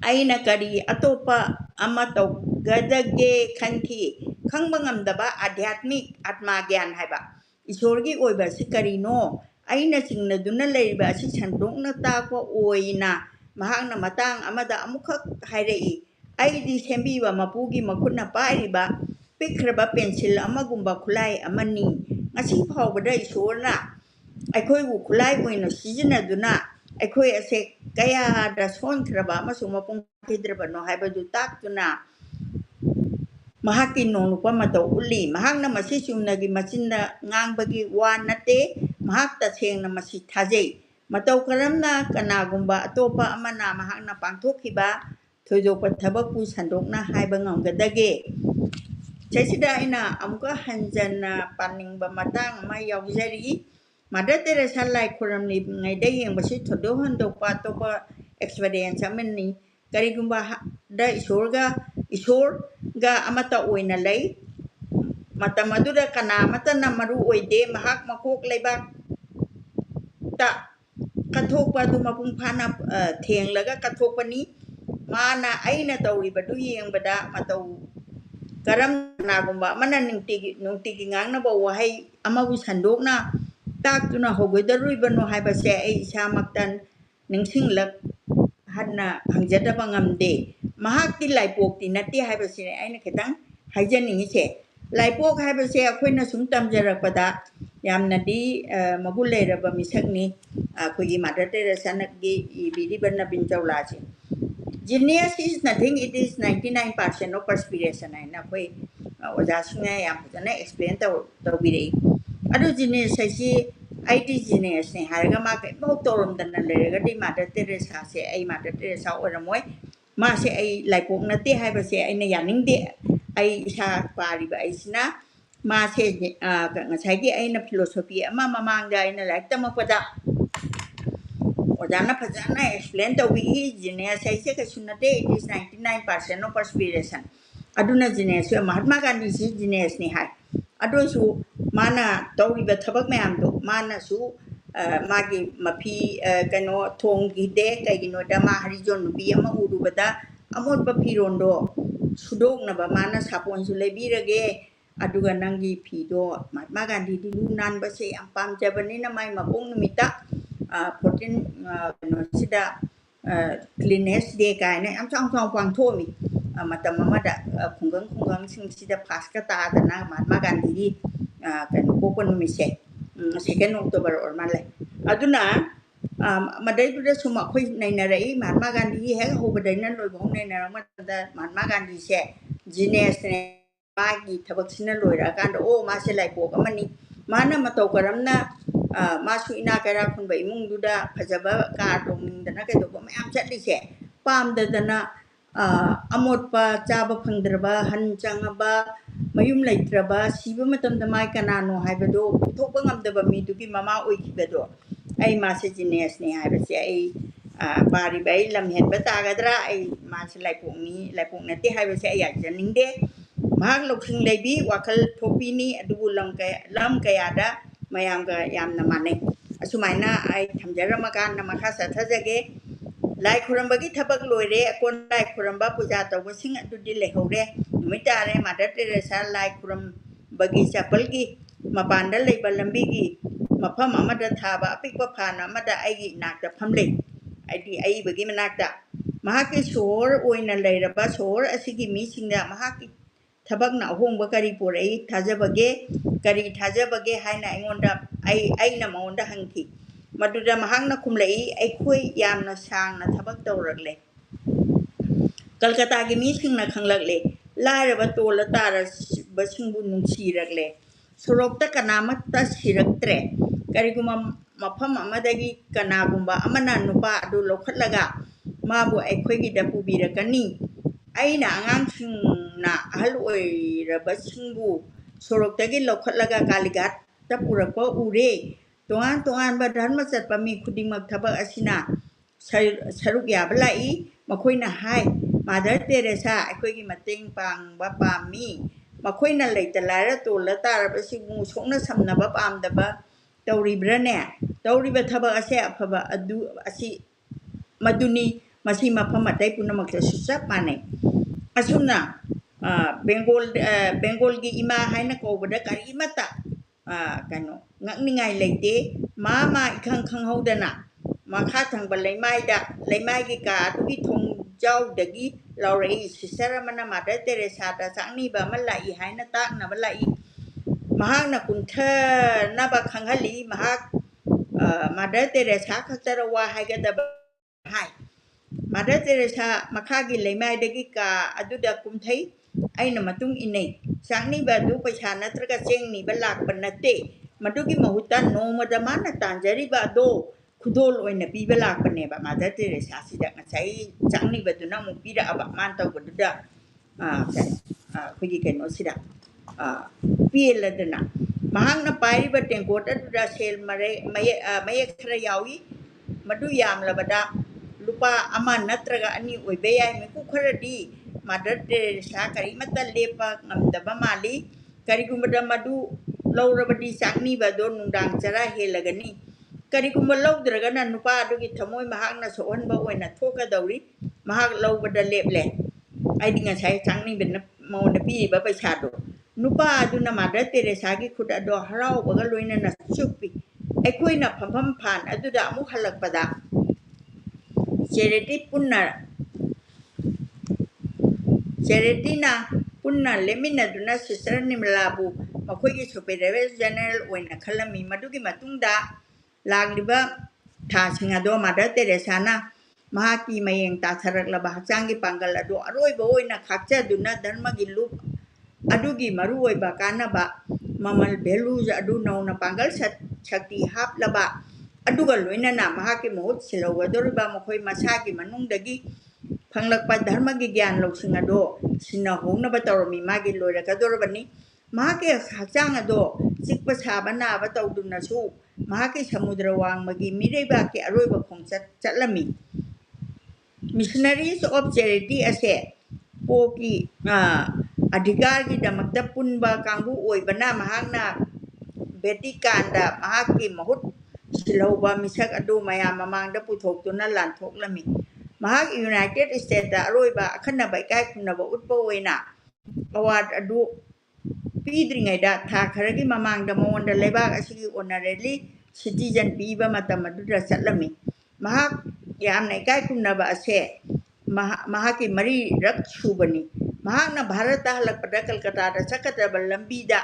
aina kari atopa amato gadage khanki khangba ngamdaba adhyatmik atma gyan haiba isorgi oiba sikarino aina singna duna leiba si sandokna takwa oina mahakna matang amada amukhak hairei aidi sembiba mapugi makhutna pairiba pikraba pencil amagumba khulai amani ngasi phawbada isorna aikhoi bu khulai oina sizinaduna aikhoi ase kaya da sonkraba amasung mapung khidraba no haibadu taktuna mahaki nonupa mataw uli mahakna masi sumnagi machinna ngangbagi wa nate mahak tasengna masi thajei mataw karamna kanagumba atopa amana mahakna pangthokhiba thoidopa thabakpu sandokna haiba ngamgadage chaisida ina amuka hanjana paningba matang ma yaujari Mother Teresa lai kuramni ngaida yengbasi thodo handopa topa experience amani karigumba da isor ga amata oina lei matamadura kana mata namaru oide mahak makok leibak ta kathokpa du mapung phana thenglaga kathokpani mana aina tawribadu yengbada mataw karam nagumba mana nungti ngang na ba wahai amabu sandokna taktuna hogodarubano haibase ai isamaktan ningsinglak hadna hangjada bangamde mahakti laipokti nati haibase aina khitang haijaningi se laipok haibase akoina sum tamjarapada yamnadi maguleraba misakni akogi Mother Teresa nagi ibidi banna binjawlaji Genius is nothing, it is 99% of perspiration. I know why Ojasunga yam explain the way. Adu genius I see IT genius ne haraga market no torum than a legati Mother Teresa say a Mother Teresa or a moy मासे लाइपोक नते हाइबसे अइना यानिंगदे इसा पारिबा आइसिना मासे ngसाइगी अइना फिलोसॉफी अमा ममांगदा अइना लाइक तमकपदा ओजाना फजाना एक्सप्लेन तौबी जीनियस ऐसे कछु नते it is 99% of perspiration aduna genius Mahatma Gandhi ji genius नि हाय अदोसु माना तौरिबा थबक मयाम दो माना सु मागी मफी कनो थोंगी दे कइगिनो दमा हरिजोन नुबी अमा उरुबदा अमोट बफिरोंदो सुदोगनबा माना सापोनसु लेबिरगे अदुगा नंगी फीदो महात्मा गांधी दि लु नानबसे याम पामजबनिना माई मपोंग नुमिता 14 कनो सिदा क्लीनेस डे कायने याम चांग पांगथोमी matam amada khunggang sing sida paska ta dana Mahatma Gandhi di kan popon numise second October or male aduna madai du suma khoi naina rai Mahatma Gandhi he ho badai nan loi bong naina ma da Mahatma Gandhi se genius ne ma gi thabak sina loi ra kan o ma se lai pok amani mana matau karamna ma su ina kara khun bai mung du da phajaba ka dong ning dana ka do ma am chat li se pam da dana अमोटपा चाबा फंगद्रबा हनचांगबा मयुम लैत्रबा सीबा मतमदा माय कनानो हाइबदो थोपा ngamdaba मीदुगी ममा ओइखिबदो आई मासे जीनियस ने हाइबसे आई पारी बाई लमहेनबा तागद्रा आई मासे लाइपोंगनते हाइबसे आई याजनिंगदे महाग लोखिंग लेबी वाखल थोपीनी अदुबु लम कयादा मयांगा यामना माने असुमाइना आई थमजरमकान नमखा सथजगे lai khurambagi thabak loire akon lai khuramba puja tawsing adudi lehore numitare Mother Teresa lai khurambagi chapalgi mapanda leiba lambi gi mafam amada thaba apikpa phana amada aigi nakta phamle aidi ai bagi manakta mahaki sor oina leiraba sor asigi mi singda mahaki thabak na hongba kari porei thajabage haina ingonda ai na maunda hangki maduda mahangna kumlei aikhoi yamna sangna thabak tawrakle Kolkata gi mi singna khanglakle lairaba tola tara basingbu nungsiragle sorokta kanamatta siraktre kariguma mafam amadagi kanagumba amana nupa adu lokhatlaga mabu aikhoi gi dapu birakani aina angangsingna ahal oiraba singbu soroktagi lokhatlaga kaligat tapurakpa ure Tuan badhan masat pami khudingmak thabak asina saruk ya balai makoina hai Mother Teresa akhoi gi mateng pang ba pami makoina leitalara tola tara basimu sokna samna ba pamdaba tawribra ne tawriba thabak ase afaba adu asi maduni masi maphamadai punamak susap mane asuna Bengal gi ima haina ko bada karimata kano ngakningai leite mama ikhang haudana makha thang leimai gi ka tu thong jau dagi laurei sisara mana Mother Teresa ta sangni ba malai haina ta na balai mahak na kuntha na ba khanghali mahak Mother Teresa khatara wa haiga da hai Mother Teresa makha gi leimai dagi ka aduda kumthai aina matung inai sangni ba du paisa natraga chengni balak banate madugi mahuta no madamana tanjari ba do khudol oina piba lakane ba Mother Teresa sida ngai changni ba duna mu pira aba man taw buda khigi keno sida pila dana mahang na pairi ba tengkota duda sel maye khara yawi madu yam labada lupa aman natraga ani oibe yai me ku khara di Mother Teresa karimata lepa ngamdaba mali karigumada madu laurabadi sakni ba don nundang chara helagani karigumba laudraga na nupa adugi thamoi mahakna sohonba oina thoka dauri mahak laubada leple aidi ngasai changni ben mauna pi ba paisa do nupa aduna Mother Teresa gi khuda do harau baga loina na chupi aikoina phampam phan aduda amu halakpada charity na punna lemina duna sister nimlabu makhoi superior general oina khalami madugi matungda lagliba tha singado Mother Teresa na mahaki mayeng ta tharaklaba hachangi pangal adu aroiba oina khakcha duna dharma gi lup adugi maru oiba kanaba mamal values adu nauna pangal shakti haplaba aduga loina na mahaki mohut silawadoriba makhoi masagi manungdagi ꯐꯪꯂꯛꯄ ꯙꯔꯃꯒꯤ ꯒ꯭ꯌꯥꯟ ꯂꯧꯁꯤꯡ ꯑꯗꯣ ꯁꯤꯟꯅꯍꯧꯅꯕ ꯇꯧꯔꯝꯃꯤ ꯃꯥꯒꯤ ꯂꯣꯏꯔꯛꯀꯗꯧꯔꯕꯅꯤ ꯃꯍꯥꯛꯀꯤ ꯍꯛꯆꯥꯡ ꯑꯗꯣ ꯆꯤꯛꯄ ꯁꯥꯕ ꯅꯥꯕ ꯇꯧꯗꯨꯅꯁꯨ ꯃꯍꯥꯛꯀꯤ ꯁꯃꯨꯗ꯭ꯔ ꯋꯥꯡꯃꯒꯤ ꯃꯤꯔꯩꯕꯥꯛꯀꯤ ꯑꯔꯣꯏꯕ ꯈꯣꯡꯆꯠ ꯆꯠꯂꯝꯃꯤ ꯃꯤꯁꯅꯔꯤꯁ ꯑꯣꯐ ꯆꯦꯔꯤꯇꯤ ꯑꯁꯦ ꯄꯣꯛꯀꯤ ꯑꯙꯤꯀꯥꯔꯒꯤꯗꯃꯛꯇ ꯄꯨꯟꯕ ꯀꯥꯡꯕꯨ ꯑꯣꯏꯕꯅ ꯃꯍꯥꯛꯅ ꯚꯦꯇꯤꯀꯥꯟꯗ ꯃꯍꯥꯛꯀꯤ ꯃꯍꯨꯠ ꯁꯤꯜꯍꯧꯕ ꯃꯤꯁꯛ ꯑꯗꯨ ꯃꯌꯥꯝ ꯃꯃꯥꯡꯗ ꯄꯨꯊꯣꯛꯇꯨꯅ ꯂꯥꯟꯊꯣꯛꯂꯝꯃꯤ ꯃꯍꯥꯛ ꯌꯨꯅꯥꯏꯇꯦꯗ ꯁ꯭ꯇꯦꯠꯇ ꯑꯔꯣꯏꯕ ꯑꯈꯟꯅꯕ ꯏꯀꯥꯏ ꯈꯨꯝꯅꯕ ꯎꯠꯄ ꯑꯣꯏꯅ ꯑꯋꯥꯔꯗ ꯑꯗꯨ ꯄꯤꯗ꯭ꯔꯤꯉꯩꯗ ꯊꯥ ꯈꯔꯒꯤ ꯃꯃꯥꯡꯗ ꯃꯉꯣꯟꯗ ꯂꯩꯕꯥꯛ ꯑꯁꯤꯒꯤ ꯑꯣꯅꯔꯦꯔꯤ ꯁꯤꯇꯤꯖꯟ ꯄꯤꯕ ꯃꯇꯝ ꯑꯗꯨꯗ ꯆꯠꯂꯝꯃꯤ ꯃꯍꯥꯛ ꯌꯥꯝꯅ ꯏꯀꯥꯏ ꯈꯨꯝꯅꯕ ꯑꯁꯦ ꯃꯍꯥꯛꯀꯤ ꯃꯔꯤꯔꯛ ꯁꯨꯕꯅꯤ ꯃꯍꯥꯛꯅ ꯚꯥꯔꯠꯇ ꯍꯜꯂꯛꯄꯗ ꯀꯜꯀꯇꯥꯗ ꯆꯠꯀꯗꯕ ꯂꯝꯕꯤꯗ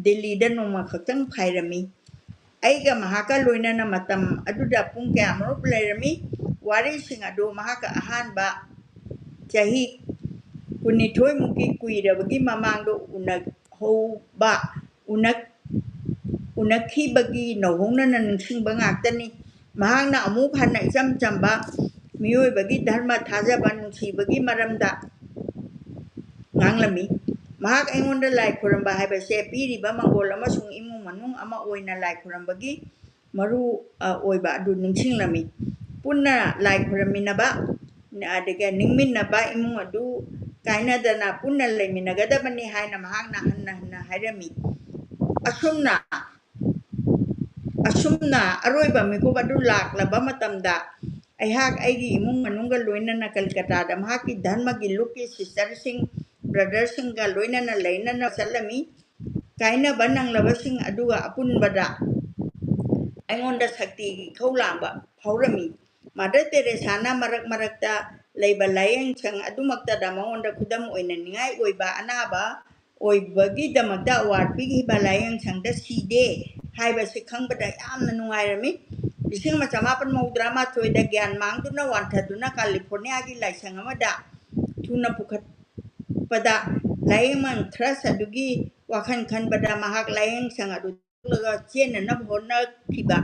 ꯗꯤꯜꯂꯤꯗ ꯅꯣꯡꯃ ꯈꯛꯇꯪ ꯐꯥꯏꯔꯝꯃꯤ ꯑꯩꯒ ꯃꯍꯥꯛꯀ ꯂꯣꯏꯅꯅ ꯃꯇꯝ ꯑꯗꯨꯗ ꯄꯨꯡ ꯀꯌꯥꯃꯔꯨꯛ ꯂꯩꯔꯝꯃꯤ ꯋꯥꯔꯤꯁꯤꯡ ꯑꯗꯨ ꯃꯍꯥꯛꯀ ꯑꯍꯥꯟꯕ ꯆꯍꯤ 12ꯃꯨꯛꯀꯤ ꯀꯨꯏꯔꯕꯒꯤ ꯃꯃꯥꯡꯗ ꯎꯅꯈꯤꯕꯒꯤ ꯅꯧꯍꯧꯅꯅ ꯅꯤꯡꯁꯤꯡꯕ ꯉꯥꯛꯇꯅꯤ ꯃꯍꯥꯛꯅ ꯑꯃꯨꯛ ꯍꯟꯅ ꯏꯆꯝ ꯆꯝꯕ ꯃꯤꯑꯣꯏꯕꯒꯤ ꯙꯔꯃ ꯊꯥꯖꯕ ꯅꯨꯡꯁꯤꯕꯒꯤ ꯃꯔꯝꯗ ꯉꯥꯡꯂꯝꯃꯤ ꯃꯍꯥꯛ ꯑꯩꯉꯣꯟꯗ ꯂꯥꯏ ꯈꯨꯔꯝꯕ ꯍꯥꯏꯕꯁꯦ ꯄꯤꯔꯤꯕ ꯃꯪꯒꯣꯜ ꯑꯃꯁꯨꯡ ꯏꯃꯨꯡ ꯃꯅꯨꯡ ꯑꯃ ꯑꯣꯏꯅ ꯂꯥꯏ ꯈꯨꯔꯝꯕꯒꯤ ꯃꯔꯨ ꯑꯣꯏꯕ ꯑꯗꯨ ꯅꯤꯡꯁꯤꯡꯂꯝꯃꯤ ꯄꯨꯟꯅ ꯂꯥꯏ ꯈꯨꯔꯝꯃꯤꯟꯅꯕ ꯑꯗꯒꯤ ꯅꯤꯡꯃꯤꯟꯅꯕ ꯏꯃꯨꯡ ꯑꯗꯨ ꯀꯥꯏꯅꯗꯅ ꯄꯨꯟꯅ ꯂꯩꯃꯤꯟꯅꯒꯗꯕꯅꯤ ꯍꯥꯏꯅ ꯃꯍꯥꯛꯅ ꯍꯟꯅ ꯍꯟꯅ ꯍꯥꯏꯔꯝꯃꯤ ꯑꯁꯨꯝꯅ ꯑꯔꯣꯏꯕ ꯃꯤꯀꯨꯞ ꯑꯗꯨ ꯂꯥꯛꯂꯕ ꯃꯇꯝꯗ ꯑꯩꯍꯥꯛ ꯑꯩꯒꯤ ꯏꯃꯨꯡ ꯃꯅꯨꯡꯒ ꯂꯣꯏꯅꯅ ꯀꯜꯀꯇꯥꯗ ꯃꯍꯥꯛꯀꯤ ꯙꯔꯃꯒꯤ ꯂꯨꯞꯀꯤ ꯁꯤꯁꯇꯔꯁꯤꯡ ꯕ꯭ꯔꯗꯔꯁꯤꯡꯒ ꯂꯣꯏꯅꯅ ꯂꯩꯅꯅ ꯆꯠꯂꯝꯃꯤ ꯀꯥꯏꯅꯕ ꯅꯪꯂꯕꯁꯤꯡ ꯑꯗꯨꯒ ꯑꯄꯨꯟꯕꯗ ꯑꯩꯉꯣꯟꯗ ꯁꯛꯇꯤꯒꯤ ꯏꯈꯧ ꯂꯥꯡꯕ ꯐꯥꯎꯔꯝꯃꯤ ꯃꯥꯗꯔ ꯇꯦꯔꯦꯁꯥꯅ ꯃꯔꯛ ꯃꯔꯛꯇ ꯂꯩꯕ ꯂꯥꯏꯌꯦꯡꯁꯪ ꯑꯗꯨꯃꯛꯇꯗ ꯃꯉꯣꯟꯗ ꯈꯨꯗꯝ ꯑꯣꯏꯅ ꯅꯤꯡꯉꯥꯏ ꯑꯣꯏꯕ ꯑꯅꯥꯕ ꯑꯣꯏꯕꯒꯤꯗꯃꯛꯇ ꯑꯋꯥꯔꯗ ꯄꯤꯈꯤꯕ ꯂꯥꯏꯌꯦꯡꯁꯪꯗ ꯁꯤꯗꯦ ꯍꯥꯏꯕꯁꯤ ꯈꯪꯕꯗ ꯌꯥꯝꯅ ꯅꯨꯡꯉꯥꯏꯔꯝꯃꯤ 1911ꯗ ꯒ꯭ꯌꯥꯟ ꯃꯥꯡꯗꯨꯅ ꯋꯥꯟꯊꯗꯨꯅ ꯀꯥꯂꯤꯐꯣꯔꯅꯤꯌꯥꯒꯤ ꯂꯥꯏꯁꯪ ꯑꯃꯗ ꯊꯨꯅ ꯄꯨꯈꯠꯄꯗ ꯂꯥꯏꯌꯦꯡꯃꯟ ꯊ꯭ꯔꯁ ꯑꯗꯨꯒꯤ ꯋꯥꯈꯜ ꯈꯟꯕꯗ ꯃꯍꯥꯛ ꯂꯥꯏꯌꯦꯡꯁꯪ ꯑꯗꯨ ꯆꯦꯟꯅꯅꯕ ꯍꯣꯠꯅꯈꯤꯕ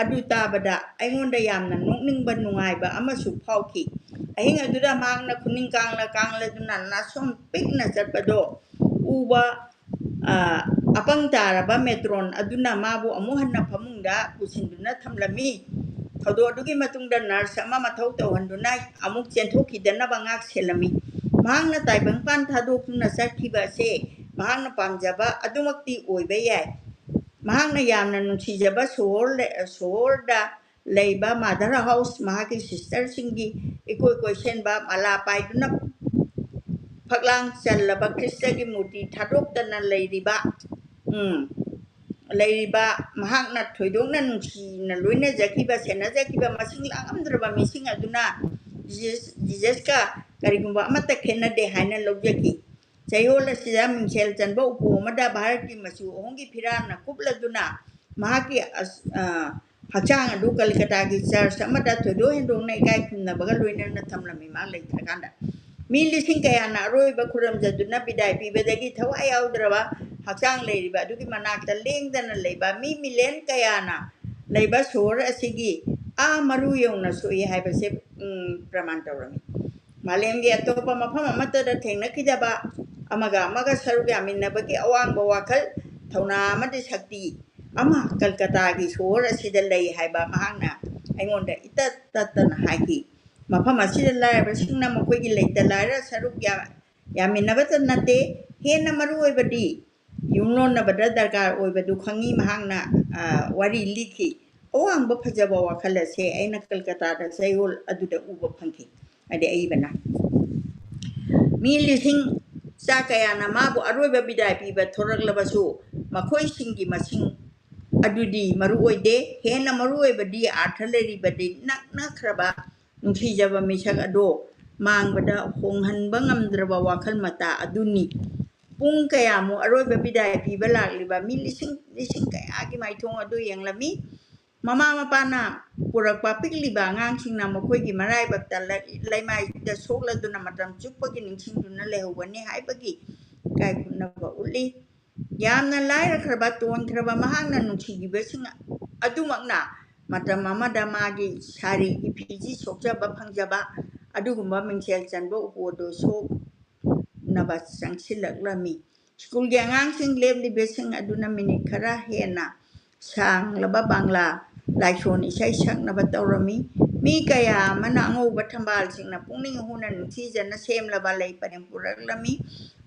ꯑꯗꯨ ꯇꯥꯕꯗ ꯑꯩꯉꯣꯟꯗ ꯌꯥꯝꯅ ꯅꯣꯛꯅꯤꯡꯕ ꯅꯨꯡꯉꯥꯏꯕ ꯑꯃꯁꯨ ꯐꯥꯎꯈꯤ ꯑꯍꯤꯡ ꯑꯗꯨꯗ ꯃꯍꯥꯛꯅ ꯈꯨꯅꯤꯡ ꯀꯥꯡꯂꯗꯨꯅ ꯅꯥꯁꯣꯝ ꯄꯤꯛꯅ ꯆꯠꯄꯗꯣ ꯎꯕ ꯑꯄꯪ ꯇꯥꯔꯕ ꯃꯦꯇ꯭ꯔꯣꯟ ꯑꯗꯨꯅ ꯃꯥꯕꯨ ꯑꯃꯨꯛ ꯍꯟꯅ ꯐꯃꯨꯡꯗ ꯄꯨꯁꯤꯟꯗꯨꯅ ꯊꯝꯂꯝꯃꯤ ꯊꯧꯗꯣꯛ ꯑꯗꯨꯒꯤ ꯃꯇꯨꯡꯗ ꯅꯔꯁ ꯑꯃ ꯃꯊꯧ ꯇꯧꯍꯟꯗꯨꯅ ꯑꯃꯨꯛ ꯆꯦꯟꯊꯣꯛꯈꯤꯗꯅꯕ ꯉꯥꯛ ꯁꯦꯜꯂꯝꯃꯤ ꯃꯍꯥꯛꯅ ꯇꯥꯏꯕꯪꯄꯥꯟ ꯊꯥꯗꯣꯛꯇꯨꯅ ꯆꯠꯈꯤꯕ ꯑꯁꯦ ꯃꯍꯥꯛꯅ ꯄꯥꯝꯖꯕ ꯑꯗꯨꯃꯛꯇꯤ ꯑꯣꯏꯕ ꯌꯥꯏ ꯃꯍꯥꯛꯅ ꯌꯥꯝꯅ ꯅꯨꯡꯁꯤꯖꯕ ꯁꯣꯍꯣꯔꯗ ꯂꯩꯕ ꯃꯥꯗꯔ ꯍꯥꯎꯁ ꯃꯍꯥꯛꯀꯤ ꯁꯤꯁꯇꯔꯁꯤꯡꯒꯤ ꯏꯀꯣꯏ ꯀꯣꯏꯁꯦꯟꯕ ꯃꯥꯂꯥ ꯄꯥꯏꯗꯨꯅ ꯐꯛꯂꯥꯡ ꯆꯜꯂꯕ ꯈ꯭ꯔꯤꯁꯇꯒꯤ ꯃꯨꯔꯇꯤ ꯊꯥꯗꯣꯛꯇꯅ ꯂꯩꯔꯤꯕ ꯃꯍꯥꯛꯅ ꯊꯣꯏꯗꯣꯛꯅ ꯅꯨꯡꯁꯤꯅ ꯂꯣꯏꯅꯖꯈꯤꯕ ꯁꯦꯟꯅꯖꯈꯤꯕ ꯃꯁꯤꯡ ꯂꯥꯡꯉꯝꯗ꯭ꯔꯕ ꯃꯤꯁꯤꯡ ꯑꯗꯨꯅ ꯖꯤꯖꯁꯀ ꯀꯔꯤꯒꯨꯝꯕ ꯑꯃꯠꯇ ꯈꯦꯠꯅꯗꯦ ꯍꯥꯏꯅ ꯂꯧꯖꯈꯤ ꯆꯌꯣꯜ ꯑꯁꯤꯗ ꯃꯤꯡꯁꯦꯜ ꯆꯟꯕ ꯎꯄꯨ ꯑꯃꯗ ꯚꯥꯔꯠꯀꯤ ꯃꯆꯨ ꯑꯍꯨꯝꯒꯤ ꯐꯤꯔꯥꯜꯅ ꯀꯨꯞꯂꯗꯨꯅ ꯃꯍꯥꯛꯀꯤ ꯍꯛꯆꯥꯡ ꯑꯗꯨ ꯀꯜꯀꯇꯥꯒꯤ ꯆꯔꯆ ꯑꯃꯗ ꯊꯣꯏꯗꯣꯛ ꯍꯦꯟꯗꯣꯛꯅ ꯏꯀꯥꯏ ꯈꯨꯝꯅꯕꯒ ꯂꯣꯏꯅꯅ ꯊꯝꯂꯝꯃꯤ ꯃꯥ ꯂꯩꯇ꯭ꯔꯀꯥꯟꯗ ꯃꯤ ꯂꯤꯁꯤꯡ ꯀꯌꯥꯅ ꯑꯔꯣꯏꯕ ꯈꯨꯔꯨꯝꯖꯗꯨꯅ ꯕꯤꯗꯥꯏ ꯄꯤꯕꯗꯒꯤ ꯊꯋꯥꯏ ꯌꯥꯎꯗ꯭ꯔꯕ ꯍꯛꯆꯥꯡ ꯂꯩꯔꯤꯕ ꯑꯗꯨꯒꯤ ꯃꯅꯥꯛꯇ ꯂꯦꯡꯗꯅ ꯂꯩꯕ ꯃꯤ ꯃꯤꯂꯤꯌꯟ ꯀꯌꯥꯅ ꯂꯩꯕ ꯁꯣꯍꯔ ꯑꯁꯤꯒꯤ ꯃꯔꯨ ꯌꯧꯅ ꯁꯣꯛꯏ ꯍꯥꯏꯕꯁꯦ ꯄ꯭ꯔꯃꯥꯟ ꯇꯧꯔꯝꯃꯤ ꯃꯥꯂꯦꯝꯒꯤ ꯑꯇꯣꯞꯄ ꯃꯐꯝ ꯑꯃꯠꯇꯗ ꯊꯦꯡꯅꯈꯤꯗꯕ ꯑꯃꯒ ꯁꯔꯨꯛ ꯌꯥꯃꯤꯟꯅꯕꯒꯤ ꯑꯋꯥꯡꯕ ꯋꯥꯈꯜ ꯊꯧꯅꯥ ꯑꯃꯗꯤ ꯁꯛꯇꯤ ꯑꯃ ꯀꯜꯀꯇꯥꯒꯤ ꯁꯣꯍꯔ ꯑꯁꯤꯗ ꯂꯩ ꯍꯥꯏꯕ ꯃꯍꯥꯛꯅ ꯑꯩꯉꯣꯟꯗ ꯏꯇꯠ ꯇꯠꯇꯅ ꯍꯥꯏꯈꯤ ꯃꯐꯝ ꯑꯁꯤꯗ ꯂꯥꯏꯔꯕꯁꯤꯡꯅ ꯃꯈꯣꯏꯒꯤ ꯂꯩꯇ ꯂꯥꯏꯔ ꯁꯔꯨꯛ ꯌꯥꯃꯤꯟꯅꯕꯇ ꯅꯠꯇꯦ ꯍꯦꯟꯅ ꯃꯔꯨ ꯑꯣꯏꯕꯗꯤ ꯌꯨꯝꯂꯣꯟꯅꯕꯗ ꯗꯔꯀꯥꯔ ꯑꯣꯏꯕꯗꯨ ꯈꯪꯉꯤ ꯃꯍꯥꯛꯅ ꯋꯥꯔꯤ ꯂꯤꯈꯤ ꯑꯋꯥꯡꯕ ꯐꯖꯕ ꯋꯥꯈꯜ ꯑꯁꯦ ꯑꯩꯅ ꯀꯜꯀꯇꯥꯗ ꯆꯌꯣꯜ ꯑꯗꯨꯗ ꯎꯕ ꯐꯪꯈꯤ ꯍꯥꯏꯗꯤ ꯑꯏꯕꯅ ꯃꯤ ꯂꯤꯁꯤꯡ ꯀꯌꯥꯅ ꯃꯥꯕꯨ ꯑꯔꯣꯏꯕ ꯕꯤꯗꯥꯏ ꯄꯤꯕ ꯊꯣꯔꯛꯂꯕꯁꯨ ꯃꯈꯣꯏꯁꯤꯡꯒꯤ ꯃꯁꯤꯡ ꯑꯗꯨꯗꯤ ꯃꯔꯨ ꯑꯣꯏꯗꯦ ꯍꯦꯟꯅ ꯃꯔꯨ ꯑꯣꯏꯕꯗꯤ ꯑꯥꯔꯊ ꯂꯩꯔꯤꯕꯗꯤ ꯅꯛꯅꯈ꯭ꯔꯕ ꯅꯨꯡꯁꯤꯖꯕ ꯃꯤꯁꯛ ꯑꯗꯣ ꯃꯥꯡꯕꯗ ꯍꯣꯡꯍꯟꯕ ꯉꯝꯗ꯭ꯔꯕ ꯋꯥꯈꯜ ꯃꯇꯥ ꯑꯗꯨꯅꯤ ꯄꯨꯡ ꯀꯌꯥꯃꯨꯛ ꯑꯔꯣꯏꯕ ꯕꯤꯗꯥꯏ ꯄꯤꯕ ꯂꯥꯛꯂꯤꯕ ꯃꯤ ꯂꯤꯁꯤꯡ ꯀꯌꯥꯒꯤ ꯃꯥꯏꯊꯣꯡ ꯑꯗꯨ ꯌꯦꯡꯂꯝꯃꯤ ꯃꯃꯥ ꯃꯄꯥꯅ ꯄꯨꯔꯛꯄ ꯄꯤꯛꯂꯤꯕ ꯑꯉꯥꯡꯁꯤꯡꯅ ꯃꯈꯣꯏꯒꯤ ꯃꯔꯥꯏꯕꯛꯇ ꯂꯩꯃꯥꯏꯗ ꯁꯣꯛꯂꯗꯨꯅ ꯃꯇꯝ ꯆꯨꯞꯄꯒꯤ ꯅꯤꯡꯁꯤꯡꯗꯨꯅ ꯂꯩꯍꯧꯒꯅꯤ ꯍꯥꯏꯕꯒꯤ ꯏꯀꯥꯏ ꯈꯨꯝꯅꯕ ꯎꯠꯂꯤ ꯌꯥꯝꯅ ꯂꯥꯏꯔꯈ꯭ꯔꯕ ꯇꯣꯟꯈ꯭ꯔꯕ ꯃꯍꯥꯛꯅ ꯅꯨꯡꯁꯤꯈꯤꯕꯁꯤꯡ ꯑꯗꯨꯃꯛꯅ ꯃꯇꯝ ꯑꯃꯗ ꯃꯥꯒꯤ ꯁꯥꯔꯤꯒꯤ ꯐꯤꯖꯤ ꯁꯣꯛꯆꯕ ꯐꯪꯖꯕ ꯑꯗꯨꯒꯨꯝꯕ ꯃꯤꯡꯁꯦꯜ ꯆꯟꯕ ꯎꯄꯨꯗꯣ ꯁꯣꯛꯅꯕ ꯆꯪꯁꯤꯜꯂꯛꯂꯝꯃꯤ ꯁ꯭ꯀꯨꯜꯒꯤ ꯑꯉꯥꯡꯁꯤꯡ ꯂꯦꯞꯂꯤꯕꯁꯤꯡ ꯑꯗꯨꯅ ꯃꯤꯅꯤꯠ ꯈꯔ ꯍꯦꯟꯅ ꯁꯥꯡꯂꯕ ꯕꯪꯒ꯭ꯂꯥ ꯂꯥꯏꯁꯣꯟ ꯏꯁꯩ ꯁꯛꯅꯕ ꯇꯧꯔꯝꯃꯤ ꯃꯤ ꯀꯌꯥ ꯑꯃꯅ ꯑꯉꯧꯕ ꯊꯝꯕꯥꯜꯁꯤꯡꯅ ꯄꯨꯛꯅꯤꯡ ꯍꯨꯅ ꯅꯤꯡꯊꯤꯖꯅ ꯁꯦꯝꯂꯕ ꯂꯩ ꯄꯔꯦꯡ ꯄꯨꯔꯛꯂꯝꯃꯤ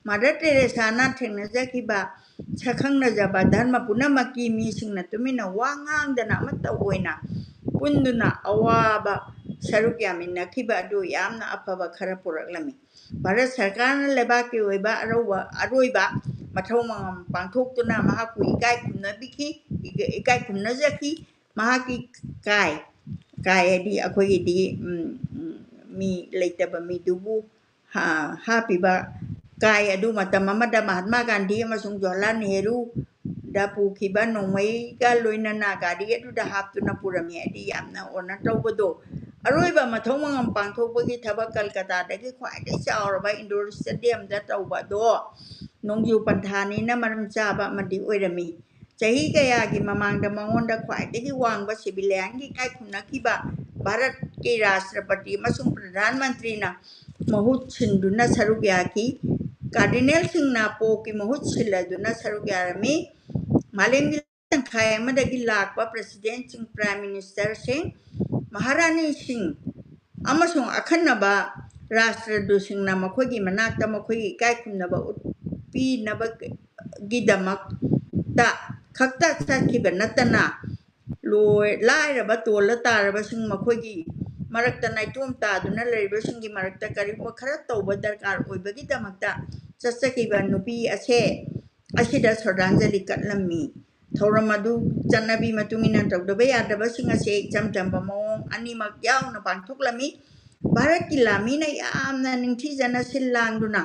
ꯃꯗꯔ ꯇꯦꯔꯦꯁꯥꯅ ꯊꯦꯡꯅꯖꯈꯤꯕ ꯁꯛꯈꯪꯅꯖꯕ ꯙꯔꯃ ꯄꯨꯝꯅꯃꯛꯀꯤ ꯃꯤꯁꯤꯡꯅ ꯇꯨꯃꯤꯟꯅ ꯋꯥ ꯉꯥꯡꯗꯅ ꯑꯃꯠꯇ ꯑꯣꯏꯅ ꯄꯨꯟꯗꯨꯅ ꯑꯋꯥꯕ ꯁꯔꯨꯛ ꯌꯥꯃꯤꯟꯅꯈꯤꯕ ꯑꯗꯨ ꯌꯥꯝꯅ ꯑꯐꯕ ꯈꯔ ꯄꯨꯔꯛꯂꯝꯃꯤ ꯚꯥꯔꯠ ꯁꯔꯀꯥꯔꯅ ꯂꯩꯕꯥꯛꯀꯤ ꯑꯣꯏꯕ ꯑꯔꯣꯏꯕ ꯃꯊꯧ ꯃꯉꯝ ꯄꯥꯡꯊꯣꯛꯇꯨꯅ ꯃꯍꯥꯛꯄꯨ ꯏꯀꯥꯏ ꯈꯨꯝꯅꯖꯈꯤ ꯃꯍꯥꯛꯀꯤ ꯀꯥꯏ ꯍꯥꯏꯗꯤ ꯑꯩꯈꯣꯏꯒꯤꯗꯤ ꯃꯤ ꯂꯩꯇꯕ ꯃꯤꯗꯨꯕꯨ ꯍꯥꯞꯄꯤꯕ ꯀꯥꯏ ꯑꯗꯨ ꯃꯇꯝ ꯑꯃꯗ ꯃꯍꯥꯠꯃꯥ ꯒꯥꯟꯙꯤ ꯑꯃꯁꯨꯡ ꯖꯋꯥꯍꯔꯂꯥꯜ ꯅꯦꯍꯔꯨꯗ ꯄꯨꯈꯤꯕ ꯅꯣꯡꯃꯩꯒ ꯂꯣꯏꯅꯅ ꯒꯥꯔꯤ ꯑꯗꯨꯗ ꯍꯥꯞꯇꯨꯅ ꯄꯨꯔꯝꯃꯤ ꯍꯥꯏꯗꯤ ꯌꯥꯝꯅ ꯑꯣꯅꯔ ꯇꯧꯕꯗꯣ ꯑꯔꯣꯏꯕ ꯃꯊꯧ ꯃꯉꯝ ꯄꯥꯡꯊꯣꯛꯄꯒꯤ ꯊꯕꯛ ꯀꯜꯀꯇꯥꯗꯒꯤ ꯈ꯭ꯋꯥꯏꯗꯒꯤ ꯆꯥꯎꯔꯕ ꯏꯟꯗꯣꯔ ꯁ꯭ꯇꯦꯗꯤꯌꯝꯗ ꯇꯧꯕꯗꯣ ꯅꯣꯡꯖꯨ ꯄꯟꯊꯥꯅꯤꯅ ꯃꯔꯝ ꯆꯥꯕ ꯑꯃꯗꯤ ꯑꯣꯏꯔꯝꯃꯤ ꯆꯍꯤ ꯀꯌꯥꯒꯤ ꯃꯃꯥꯡꯗ ꯃꯉꯣꯟꯗ ꯈ꯭ꯋꯥꯏꯗꯒꯤ ꯋꯥꯡꯕ ꯁꯤꯚꯤꯂꯤꯌꯟꯒꯤ ꯏꯀꯥꯏ ꯈꯨꯝꯅꯈꯤꯕ ꯚꯥꯔꯠꯀꯤ ꯔꯥꯁꯇ꯭ꯔꯄꯇꯤ ꯑꯃꯁꯨꯡ ꯄ꯭ꯔꯙꯥꯟ ꯃꯟꯇ꯭ꯔꯤꯅ ꯃꯍꯨꯠ ꯁꯤꯟꯗꯨꯅ ꯁꯔꯨꯛ ꯌꯥꯈꯤ ꯀꯥꯔꯗꯤꯅꯦꯜꯁꯤꯡꯅ ꯄꯣꯞꯀꯤ ꯃꯍꯨꯠ ꯁꯤꯜꯂꯗꯨꯅ ꯁꯔꯨꯛ ꯌꯥꯔꯝꯃꯤ ꯃꯥꯂꯦꯝꯒꯤ ꯇꯪꯈꯥꯏ ꯑꯃꯗꯒꯤ ꯂꯥꯛꯄ ꯄ꯭ꯔꯦꯁꯤꯗꯦꯟꯠꯁꯤꯡ ꯄ꯭ꯔꯥꯏꯝ ꯃꯤꯅꯤꯁꯇꯔꯁꯤꯡ ꯃꯍꯥꯔꯥꯅꯤꯁꯤꯡ ꯑꯃꯁꯨꯡ ꯑꯈꯟꯅꯕ ꯔꯥꯁꯇ꯭ꯔꯗꯨꯁꯤꯡꯅ ꯃꯈꯣꯏꯒꯤ ꯃꯅꯥꯛꯇ ꯃꯈꯣꯏꯒꯤ ꯏꯀꯥꯏ ꯈꯨꯝꯅꯕ ꯎꯠꯄꯤꯅꯕꯒꯤꯗꯃꯛꯇ ꯈꯛꯇ ꯆꯠꯈꯤꯕ ꯅꯠꯇꯅ ꯂꯥꯏꯔꯕ ꯇꯣꯜꯂ ꯇꯥꯔꯕꯁꯤꯡ ꯃꯈꯣꯏꯒꯤ ꯃꯔꯛꯇ ꯅꯥꯏꯇꯣꯝ ꯇꯥꯗꯨꯅ ꯂꯩꯔꯤꯕꯁꯤꯡꯒꯤ ꯃꯔꯛꯇ ꯀꯔꯤꯒꯨꯝꯕ ꯈꯔ ꯇꯧꯕ ꯗꯔꯀꯥꯔ ꯑꯣꯏꯕꯒꯤꯗꯃꯛꯇ ꯆꯠꯆꯈꯤꯕ ꯅꯨꯄꯤ ꯑꯁꯤꯗ ꯁ꯭ꯔꯗꯥꯟꯖꯂꯤ ꯀꯠꯂꯝꯃꯤ ꯊꯧꯔꯝ ꯑꯗꯨ ꯆꯠꯅꯕꯤ ꯃꯇꯨꯡꯏꯟꯅ ꯇꯧꯗꯕ ꯌꯥꯗꯕꯁꯤꯡ ꯑꯁꯤ ꯏꯆꯝ ꯆꯝꯕ ꯃꯑꯣꯡ ꯑꯅꯤꯃꯛ ꯌꯥꯎꯅ ꯄꯥꯡꯊꯣꯛꯂꯝꯃꯤ ꯚꯥꯔꯠꯀꯤ ꯂꯥꯟꯃꯤꯅ ꯌꯥꯝꯅ ꯅꯤꯡꯊꯤꯖꯅ ꯁꯤꯜ ꯂꯥꯡꯗꯨꯅ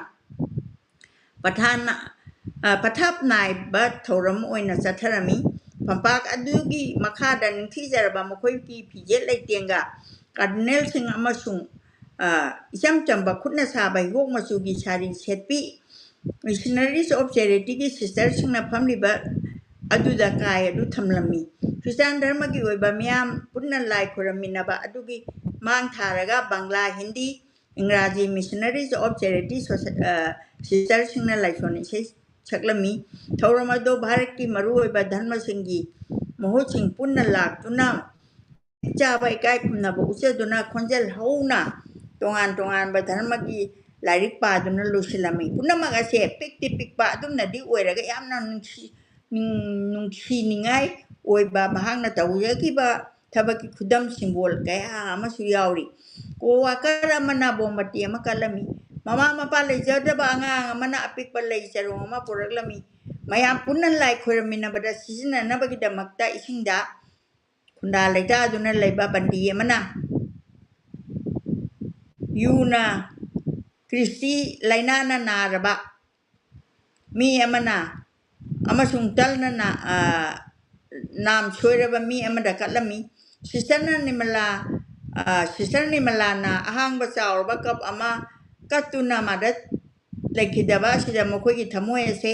ꯄꯊꯥꯞ ꯅꯥꯏꯕ ꯊꯧꯔꯝ ꯑꯣꯏꯅ ꯆꯠꯊꯔꯝꯃꯤ ꯐꯝꯄꯥꯛ ꯑꯗꯨꯒꯤ ꯃꯈꯥꯗ ꯅꯤꯡꯊꯤꯖꯔꯕ ꯃꯈꯣꯏꯒꯤ ꯐꯤꯖꯦꯠ ꯂꯩꯇꯦꯡꯒ ꯀꯥꯔꯗꯤꯅꯦꯜꯁꯤꯡ ꯑꯃꯁꯨꯡ ꯏꯆꯝ ꯆꯝꯕ ꯈꯨꯠꯅ ꯁꯥꯕ ꯍꯤꯒꯣꯛ ꯃꯆꯨꯒꯤ ꯁꯥꯔꯤ ꯁꯦꯠꯄꯤ ꯃꯤꯁꯅꯔꯤꯁ ꯑꯣꯐ ꯆꯦꯔꯤꯇꯤꯒꯤ ꯁꯤꯁꯇꯔꯁꯤꯡꯅ ꯐꯝꯂꯤꯕ ꯑꯗꯨꯗ ꯀꯥꯏ ꯑꯗꯨ ꯊꯝꯂꯝꯃꯤ ꯈ꯭ꯔꯤꯁꯇꯥꯟ ꯙꯔꯃꯒꯤ ꯑꯣꯏꯕ ꯃꯤꯌꯥꯝ ꯄꯨꯟꯅ ꯂꯥꯏ ꯈꯣꯏꯔꯝꯃꯤꯟꯅꯕ ꯑꯗꯨꯒꯤ ꯃꯥꯡ ꯊꯥꯔꯒ ꯕꯪꯒ꯭ꯂꯥ ꯍꯤꯟꯗꯤ ꯏꯪꯒ꯭ꯔꯥꯖꯤ ꯃꯤꯁꯅꯔꯤꯁ ꯑꯣꯐ ꯆꯦꯔꯤꯇꯤ ꯁꯤꯁꯇꯔꯁꯤꯡꯅ ꯂꯥꯏꯁꯣꯟ ꯏꯁꯩ ꯁꯛꯂꯝꯃꯤ ꯊꯧꯔꯝ ꯑꯗꯨ ꯚꯥꯔꯠꯀꯤ ꯃꯔꯨꯑꯣꯏꯕ ꯙꯔꯃꯁꯤꯡꯒꯤ ꯃꯍꯨꯠꯁꯤꯡ ꯄꯨꯟꯅ ꯂꯥꯛꯇꯨꯅ ꯆꯥꯕ ꯏꯀꯥꯏ ꯈꯨꯝꯅꯕ ꯎꯠꯆꯗꯨꯅ ꯈꯣꯟꯖꯦꯜ ꯍꯧꯅ ꯇꯣꯉꯥꯟ ꯇꯣꯉꯥꯟꯕ ꯙꯔꯃꯒꯤ ꯂꯥꯏꯔꯤꯛ ꯄꯥꯗꯨꯅ ꯂꯣꯏꯁꯤꯜꯂꯝꯃꯤ ꯄꯨꯝꯅꯃꯛ ꯑꯁꯦ ꯄꯤꯛꯇꯤ ꯄꯤꯛꯄ ꯑꯗꯨꯝꯅꯗꯤ ꯑꯣꯏꯔꯒ ꯌꯥꯝꯅ ꯅꯨꯡꯁꯤꯅꯤꯡꯉꯥꯏ ꯑꯣꯏꯕ ꯃꯍꯥꯛꯅ ꯇꯧꯖꯈꯤꯕ ꯊꯕꯛꯀꯤ ꯈꯨꯗꯝ ꯁꯤꯝꯕꯣꯜ ꯀꯌꯥ ꯑꯃꯁꯨ ꯌꯥꯎꯔꯤ ꯀꯣꯋꯥꯀꯔ ꯑꯃꯅ ꯕꯣꯝꯕꯇꯤ ꯑꯃ ꯀꯜꯂꯝꯃꯤ ꯃꯃꯥ ꯃꯄꯥ ꯂꯩꯖꯗꯕ ꯑꯉꯥꯡ ꯑꯃꯅ ꯑꯄꯤꯛꯄ ꯂꯩ ꯆꯔꯣꯡ ꯑꯃ ꯄꯨꯔꯛꯂꯝꯃꯤ ꯃꯌꯥꯝ ꯄꯨꯟꯅ ꯂꯥꯏ ꯈꯣꯏꯔꯝꯃꯤꯟꯅꯕꯗ ꯁꯤꯖꯤꯟꯅꯅꯕꯒꯤꯗꯃꯛꯇ ꯏꯁꯤꯡꯗ ꯈꯨꯟꯗꯥ ꯂꯩꯇꯥꯗꯨꯅ ꯂꯩꯕ ꯕꯟꯗꯤ ꯑꯃꯅ ꯌꯨꯅ ꯈ꯭ꯔꯤꯁꯇꯤ ꯂꯥꯏꯅꯥꯅ ꯅꯥꯔꯕ ꯃꯤ ꯑꯃꯅ ꯑꯃꯁꯨꯡ ꯇꯜꯅ ꯅꯥꯝ ꯁꯣꯏꯔꯕ ꯃꯤ ꯑꯃꯗ ꯀꯠꯂꯝꯃꯤ ꯁꯤꯁꯇꯔ ꯅꯤꯃꯂꯥꯅ ꯑꯍꯥꯡꯕ ꯆꯥꯎꯔꯕ ꯀꯞ ꯑꯃ ꯀꯠꯇꯨꯅ ꯃꯥꯗ ꯂꯩꯈꯤꯗꯕ ꯑꯁꯤꯗ ꯃꯈꯣꯏꯒꯤ ꯊꯃꯣꯏ ꯑꯁꯦ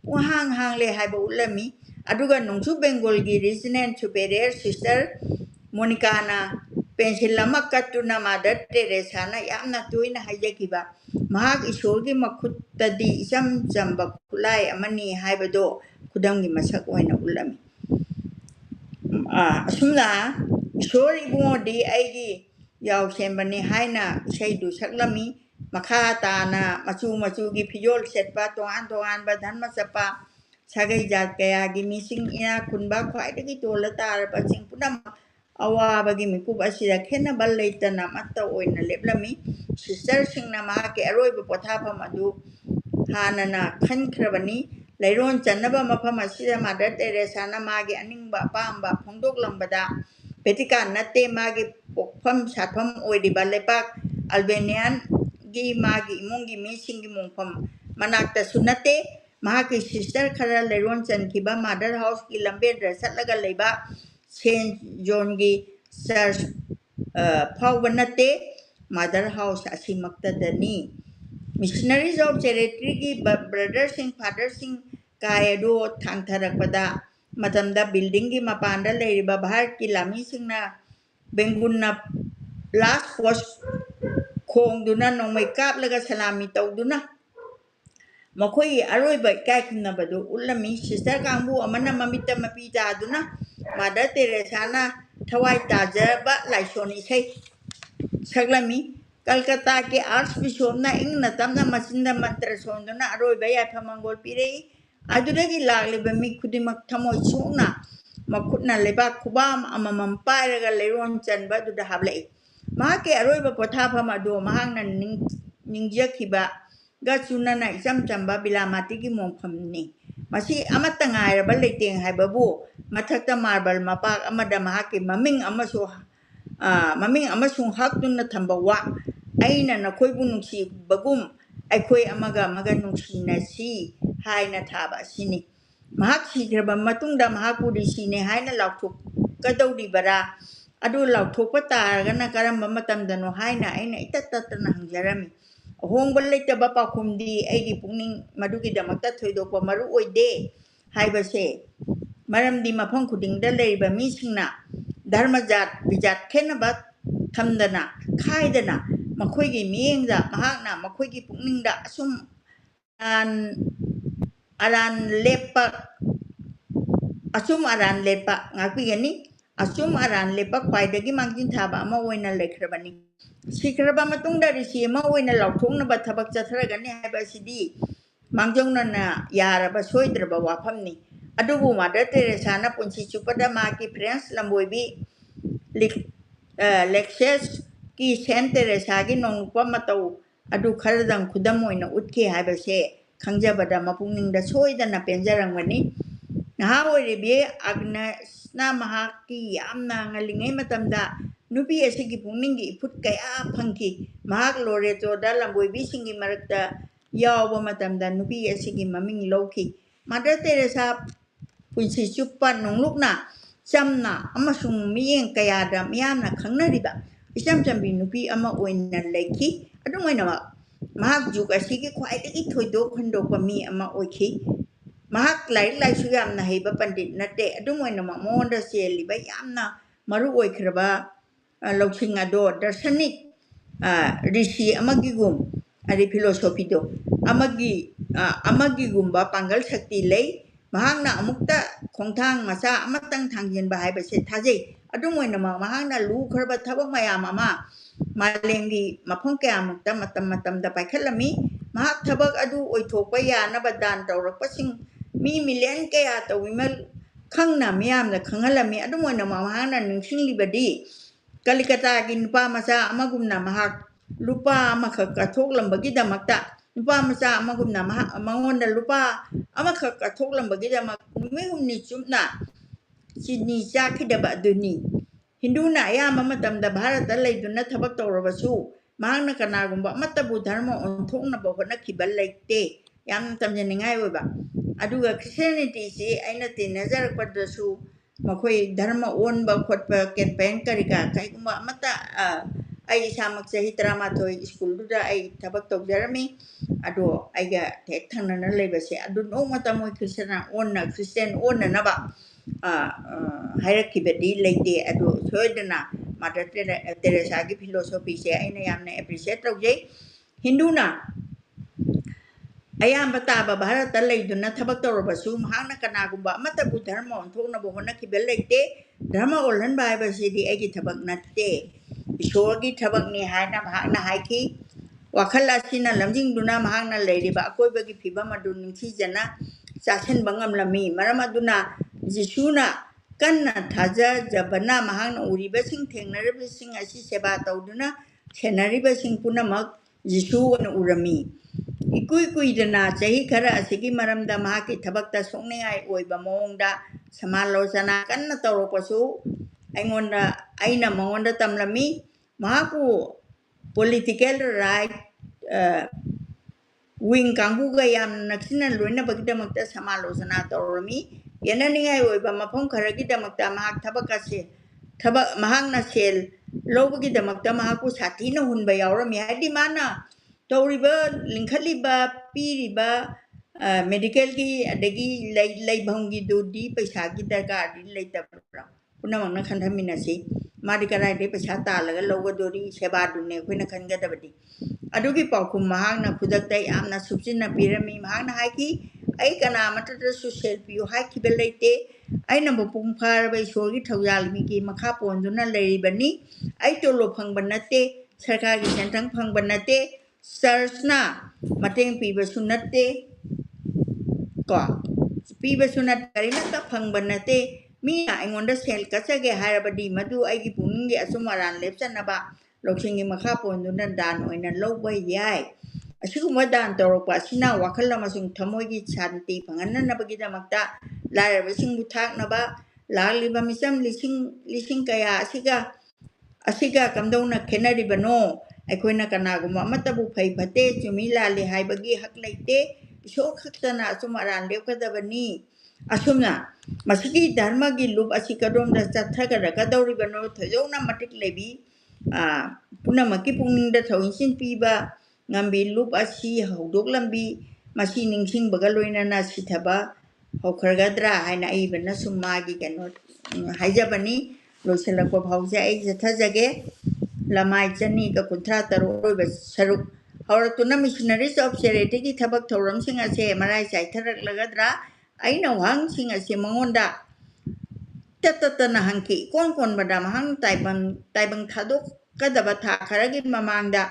ꯄꯨꯡꯍꯥꯡ ꯍꯥꯡꯂꯦ ꯍꯥꯏꯕ ꯎꯠꯂꯝꯃꯤ ꯑꯗꯨꯒ ꯅꯣꯡꯆꯨꯞ ꯕꯦꯡꯒꯣꯜꯒꯤ ꯔꯤꯖꯅꯦꯜ ꯁꯨꯄꯦꯔꯤꯌꯔ ꯁꯤꯁꯇꯔ ꯃꯣꯅꯤꯀꯥꯅ ꯄꯦꯟꯁꯤꯜ ꯑꯃ ꯀꯠꯇꯨꯅ ꯃꯥꯗꯔ ꯇꯦꯔꯦꯁꯥꯅ ꯌꯥꯝꯅ ꯇꯣꯏꯅ ꯍꯥꯏꯖꯈꯤꯕ ꯃꯍꯥꯛ ꯏꯁꯣꯔꯒꯤ ꯃꯈꯨꯠꯇꯗꯤ ꯏꯆꯝ ꯆꯝꯕ ꯈꯨꯠꯂꯥꯏ ꯑꯃꯅꯤ ꯍꯥꯏꯕꯗꯣ ꯈꯨꯗꯝꯒꯤ ꯃꯁꯛ ꯑꯣꯏꯅ ꯎꯠꯂꯝꯃꯤ ꯑꯁꯨꯝꯅ ꯏꯁꯣꯔ ꯏꯕꯨꯡꯉꯣꯗꯤ ꯑꯩꯒꯤ ꯌꯥꯎꯁꯦꯟꯕꯅꯤ ꯍꯥꯏꯅ ꯏꯁꯩꯗꯨ ꯁꯛꯂꯝꯃꯤ ꯃꯈꯥ ꯇꯥꯅ ꯃꯆꯨ ꯃꯆꯨꯒꯤ ꯐꯤꯖꯣꯜ ꯁꯦꯠꯄ ꯇꯣꯉꯥꯟ ꯇꯣꯉꯥꯟꯕ ꯙꯔꯃ ꯆꯠꯄ ꯁꯥꯒꯩ ꯖꯥꯠ ꯀꯌꯥꯒꯤ ꯃꯤꯁꯤꯡ ꯏꯅꯥꯛ ꯈꯨꯟꯕ ꯈ꯭ꯋꯥꯏꯗꯒꯤ ꯇꯣꯜꯂ ꯇꯥꯔꯕꯁꯤꯡ ꯄꯨꯝꯅꯃꯛ ꯑꯋꯥꯕꯒꯤ ꯃꯤꯀꯨꯞ ꯑꯁꯤꯗ ꯈꯦꯟꯅꯕ ꯂꯩꯇꯅ ꯑꯃꯠꯇ ꯑꯣꯏꯅ ꯂꯦꯞꯂꯝꯃꯤ ꯁꯤꯁꯇꯔꯁꯤꯡꯅ ꯃꯍꯥꯛꯀꯤ ꯑꯔꯣꯏꯕ ꯄꯣꯊꯥꯐꯝ ꯑꯗꯨ ꯍꯥꯟꯅꯅ ꯈꯟꯈ꯭ꯔꯕꯅꯤ ꯂꯩꯔꯣꯟ ꯆꯟꯅꯕ ꯃꯐꯝ ꯑꯁꯤꯗ ꯃꯥꯗꯔ ꯇꯦꯔꯦꯁꯥꯅ ꯃꯥꯒꯤ ꯑꯅꯤꯡꯕ ꯑꯄꯥꯝꯕ ꯐꯣꯡꯗꯣꯛꯂꯝꯕꯗ ꯚꯦꯇꯤꯀꯥꯟ ꯅꯠꯇꯦ ꯃꯥꯒꯤ ꯄꯣꯛꯐꯝ ꯁꯥꯠꯐꯝ ꯑꯣꯏꯔꯤꯕ ꯂꯩꯄꯥꯛ ꯑꯜꯕꯦꯅꯤꯌꯥꯟꯒꯤ ꯃꯥꯒꯤ ꯏꯃꯨꯡꯒꯤ ꯃꯤꯁꯤꯡꯒꯤ ꯃꯣꯡꯐꯝ ꯃꯅꯥꯛꯇꯁꯨ ꯅꯠꯇꯦ ꯃꯍꯥꯛꯀꯤ ꯁꯤꯁꯇꯔ ꯈꯔ ꯂꯩꯔꯣꯟ ꯆꯟꯈꯤꯕ ꯃꯥꯗꯔ ꯍꯥꯎꯁꯀꯤ ꯂꯝꯕꯦꯟꯗ ꯆꯠꯂꯒ ꯂꯩꯕ ꯁꯦꯟꯠ ꯖꯣꯟꯒꯤ ꯆꯔꯆ ꯐꯥꯎꯕ ꯅꯠꯇꯦ ꯃꯥꯗꯔ ꯍꯥꯎꯁ ꯑꯁꯤꯃꯛꯇꯗꯅꯤ ꯃꯤꯁꯅꯔꯤꯁ ꯑꯣꯐ ꯆꯦꯔꯤꯇꯤꯒꯤ ꯕ꯭ꯔꯗꯔꯁꯤꯡ ꯐꯥꯗꯔꯁꯤꯡ ꯀꯥꯏ ꯑꯗꯨ ꯊꯥꯡꯊꯔꯛꯄꯗ ꯃꯇꯝꯗ ꯕꯤꯜꯗꯤꯡꯒꯤ ꯃꯄꯥꯟꯗ ꯂꯩꯔꯤꯕ ꯚꯥꯔꯠꯀꯤ ꯂꯥꯟꯃꯤꯁꯤꯡꯅ ꯕꯦꯡꯒꯨꯟꯅ ꯂꯥꯁ ꯄꯣꯁ khongduna nongmai kap laga salami tawduna makhoi aroiba kai khumnabadu ulami sister kangbu amana mamita mapita aduna Mother Teresa na thawai tajaba laisoni sei saglami Calcutta ke Archbishop na ingna tamna masinda mantra sonduna aroiba ya phamangol pirei adudagi lagliba mi khudimak thamoi chungna makhutna leba khubam amamam pairaga leiron chanba duda hablei mahake aroiba pothapham adu mahangna ningjakhiba ga chunana isam chamba bilamati ki momkhamni masi amata ngairaba leiteng haibabu mathakta marble mapak amada mahake maming amasung haktuna thamba wa aina nakhoibu nungsi bagum aikhoi amaga nungsina si haina thaba sini mahak sigraba matungda mahakudi sine haina laukthuk kadawdi bara adu laukthokpa taragana karamba matamdano haina aina itatatana hangjarami ahongba leitaba pakhumdi aigi pungning madugidamakta thoidokpa maru oide haibase maramdi mafam khudingda leiba misingna dharmajat bijat khenaba thamdana khaidana makhoigi miengda mahakna makhoigi pungningda asum aran lepa ngakpigani asum aran lepa khwaidagi mangjin thaba ama oina lekhrabani sikraba matungda risi ama oina laukthongnaba thabak chathragani haiba sidi mangjongna na yaraba soidraba wafamni adubu Mother Teresa na punsi chupada maki French lamboibi Lexus ki Saint Teresa gi nongpa matau adu kharadang khudam oina utke haibase khangjabada mapungning da soidana penjarangwani naha oiribi Agnes na mahaki yamna ngalingai matamda nupi asigi pungning gi iput kaya phangki mahak Loreto da lamboibi singi marakta yawba matamda nupi asigi maming lowki Mother Teresa punsi chupa nonglukna chamna amasung miyeng kayada miyamna khangnariba isam chambi nupi ama oina leiki adungoina mahak juk asigi khwaidagi thoidok khandokpa mi ama oikhi mahak lai su yamna heiba pandit nate adungoina monda seliba yamna maru oikraba loksinga do darshanik rishi amagi gum ari philosophy do amagi gumba pangal shakti lei mahangna amukta khongthang masa amatang thangjen ba haiba se thajei adungoina mahangna lu kharba thabak mayam ama malengi mafong kya amukta matam da paikhalami mahak thabak adu oithokpa yanaba dan tawrakpasing mi million kaya tawimal khangna miyamna khanghalami adungoina mahangna ningsinglibadi Kalikata gi nupa masa amagumna mahak lupa amakha kathokhlambagi damakta nupa masa amagumna mangonda lupa amakha kathokhlambagi damak mihumni chumna sidni chakhidaba duni hinduna ayama matamda bharata leiduna thabak tawrabasu mahangna kanagumba matabu dharma onthoknaba honakhiba leite yamna tamjaningai oiba aduga Christianity si aina tinajarakpadasu makhoi dharma onba khotpa campaign karika kaikuma mata ai samak sahi tramathoi school duda ai thabak tawjarami ado aiga thek thangnana leibase adu nongmata moi Christian onna naba hairakibadi leite adu soidana Mother Teresa gi philosophy se aina yamna appreciate tawjai hinduna ayamba taba bharata leiduna thabak tawrabasu mahangna kanagumba amatabu dharma onthoknaba honakhiba leite dharma olhanba haibasidi aigi thabak natte ishorgi thabak ni haina mahangna haiki wakhal asina lamjingduna mahangna leiriba akoibagi phibam adu ningthijana chashenba ngamlami maram aduna Jisuna kanna thaja jabana mahangna uribasing thengnaribasing asi seba tawduna thenaribasing punamak Jisu wana urami ikuidana chahi khara asigi maramda mahaki thabakta songningai oiba mongda samalojana kanna tawropasu aina mongonda tamlami mahaku political right wing kangbuga yam naksina loina bagidamakta samalojana tawrami yananingai oiba mafam kharagidamakta mahak thabakase mahangna sel lobgidamakta mahaku sathina hunba yawrami hadi mana tawriba lingkhaliba piriba medical gi adagi leibhamgi dodi paisa gi darkar di leitabra punamakna khandhaminasi मादी कराई दे पछा तालगा लौगदोरी सेबादुने अखोइना खनगदबदी अदुगी पाउखुम महांगना खुदक्ता यामना सुचिना पिरमी महांगना हाइकी ai kana matata su selfie hai kibelete ai na bopung phar bai sorgi thawyal mi ki makha ponduna leri bani ai tolo phang banate sarkar gi sentang phang banate search na mateng pi ba sunate ko pi ba sunat kari na ta phang banate mi na aingonda sel kachage harabadi madu ai gi punggi asumaran lepchana ba lokhingi makha ponduna dan oina lobba yai अशुगुम दान तौरप असिना वाखल अमसुंग थमोगी शांति फंगननबगिदमक्ता लारबसिंग बुथाकनबा लालिबा मिसम लिसिंग लिसिंग कया असिगा कमदौना खेनरिबनो अखोइना कनागुम अमतबु फै फते चुमी लाले हाइबगी हक लेते इसोर खक्तना असुमरान लेवकदबनी असुमना मसिगी धर्मगी लुब असिकदोमदा चथगरकदौरिबनो थजौना मटिक लेबी पुनमकी पुंगनिंगदा थौइसिन पीबा ngambi lup asi hodok lambi masi ningsing baga loinana sithaba hokhargadra haina ibena sumagi kano haijabani loisalakwa phauja ai jathajage lamai chani ka kunthra taro ba saruk hauratuna missionaries of charity ki thabak thoram sing ase marai chai tharak lagadra aina wang sing ase mangonda tatatana hanki kon bada mahang taibang thadok kadaba tha kharagi mamangda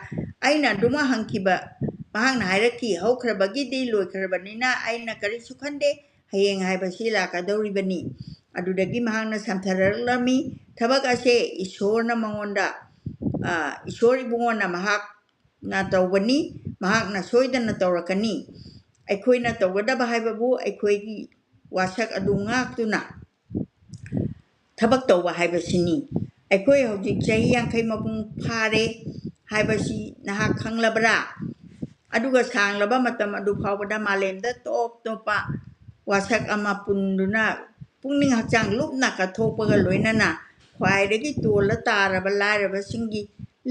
aina duma hankiba mahang nairaki haukrabagi di loikrabanina aina kari sukhande hayeng haiba sila kadori bani adudagi mahang na samtharalami thabak ase ishorna mangonda ishori bungona mahak na tawbani mahak na soidana tawrakani aikhoina tawgada bahaibabu aikhoigi wasak adunga tuna ꯊꯕꯛ ꯇꯧꯕ ꯍꯥꯏꯕꯁꯤꯅꯤ ꯑꯩꯈꯣꯏ ꯍꯧꯖꯤꯛ ꯆꯍꯤ 50 ꯃꯄꯨꯡ ꯐꯥꯔꯦ ꯍꯥꯏꯕꯁꯤ ꯅꯍꯥꯛ ꯈꯪꯂꯕ꯭ꯔꯥ ꯑꯗꯨꯒ ꯁꯥꯡꯂꯕ ꯃꯇꯝ ꯑꯗꯨ ꯐꯥꯎꯕꯗ ꯃꯥꯂꯦꯝꯗ ꯇꯣꯞ ꯇꯣꯞꯄ ꯋꯥꯁꯛ ꯑꯃ ꯄꯨꯟꯗꯨꯅ ꯄꯨꯛꯅꯤꯡ ꯍꯛꯆꯥꯡ ꯂꯨꯞꯅ ꯀꯠꯊꯣꯛꯄꯒ ꯂꯣꯏꯅꯅ ꯈ꯭ꯋꯥꯏꯗꯒꯤ ꯇꯣꯜꯂ ꯇꯥꯔꯕ ꯂꯥꯏꯔꯕꯁꯤꯡꯒꯤ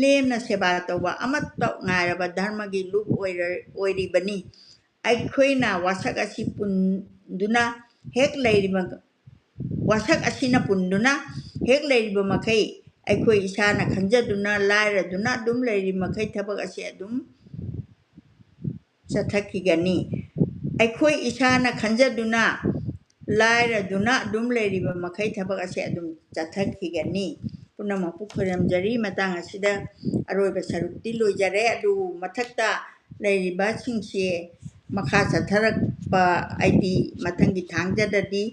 ꯂꯦꯝꯅ ꯁꯦꯕꯥ ꯇꯧꯕ ꯑꯃꯠꯇ ꯉꯥꯏꯔꯕ ꯙꯔꯃꯒꯤ ꯂꯨꯞ ꯑꯣꯏꯔꯤꯕꯅꯤ ꯑꯩꯈꯣꯏꯅ ꯋꯥꯁꯛ ꯑꯁꯤ ꯄꯨꯟꯗꯨꯅ ꯍꯦꯛ ꯂꯩꯔꯤꯕ wasak asina punduna hek leiriba makai aikoi isana khanjaduna lairaduna dum leiri makai thabak asi adum chathakigani aikoi isana khanjaduna lairaduna dum leiriba makai thabak asi adum chathakigani punama pukharam jari matang asida aroiba sarukti loijare adu mathakta leiriba singse makha chatharak pa aidi mathangi thangjadadi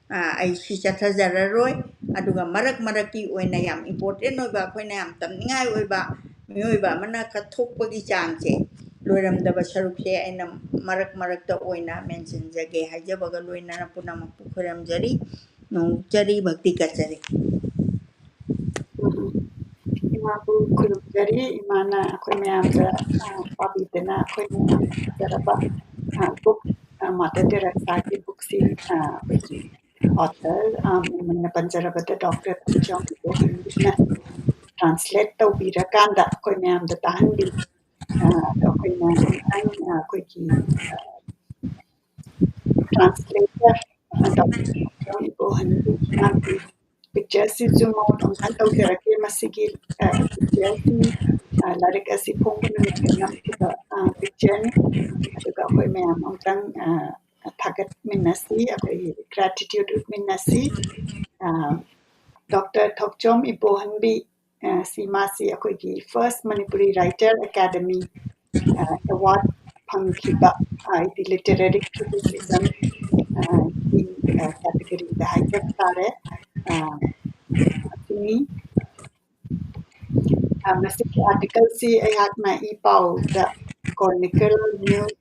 ai si chathajararoi aduga marak ki oina yam important oiba khoina yam tamningai oiba mioiba mana kathokpagi changse loiramdaba sarukse aina marak ta oina mention jage haijabaga loina punama pukharam jari no jari bhakti kachari imabu kurumjari imana akhoi mayamda pabitena akhoi mayam jaraba book mata rasaki book si author mana panjarabata Dr. Thakchom Ibohanbina translate tawbirakanda akhoi mayamda tahanbi akhoi na ang akhoi ki translator Dr. Thakchom Ibohanbi magi picture si zoom out on kan tawjarake masigi picture si larik asi phongna mitkanam kiba picture ni aduga akhoi mayam amtang thagat minnasi akhoi gratitude minnasi Dr. Thakchom Ibohanbi Simasi akhoi first Manipuri Writer Academy award phangkhiba the literary criticism category da hajak tare sini message article si ayat na ipau the Chronicle News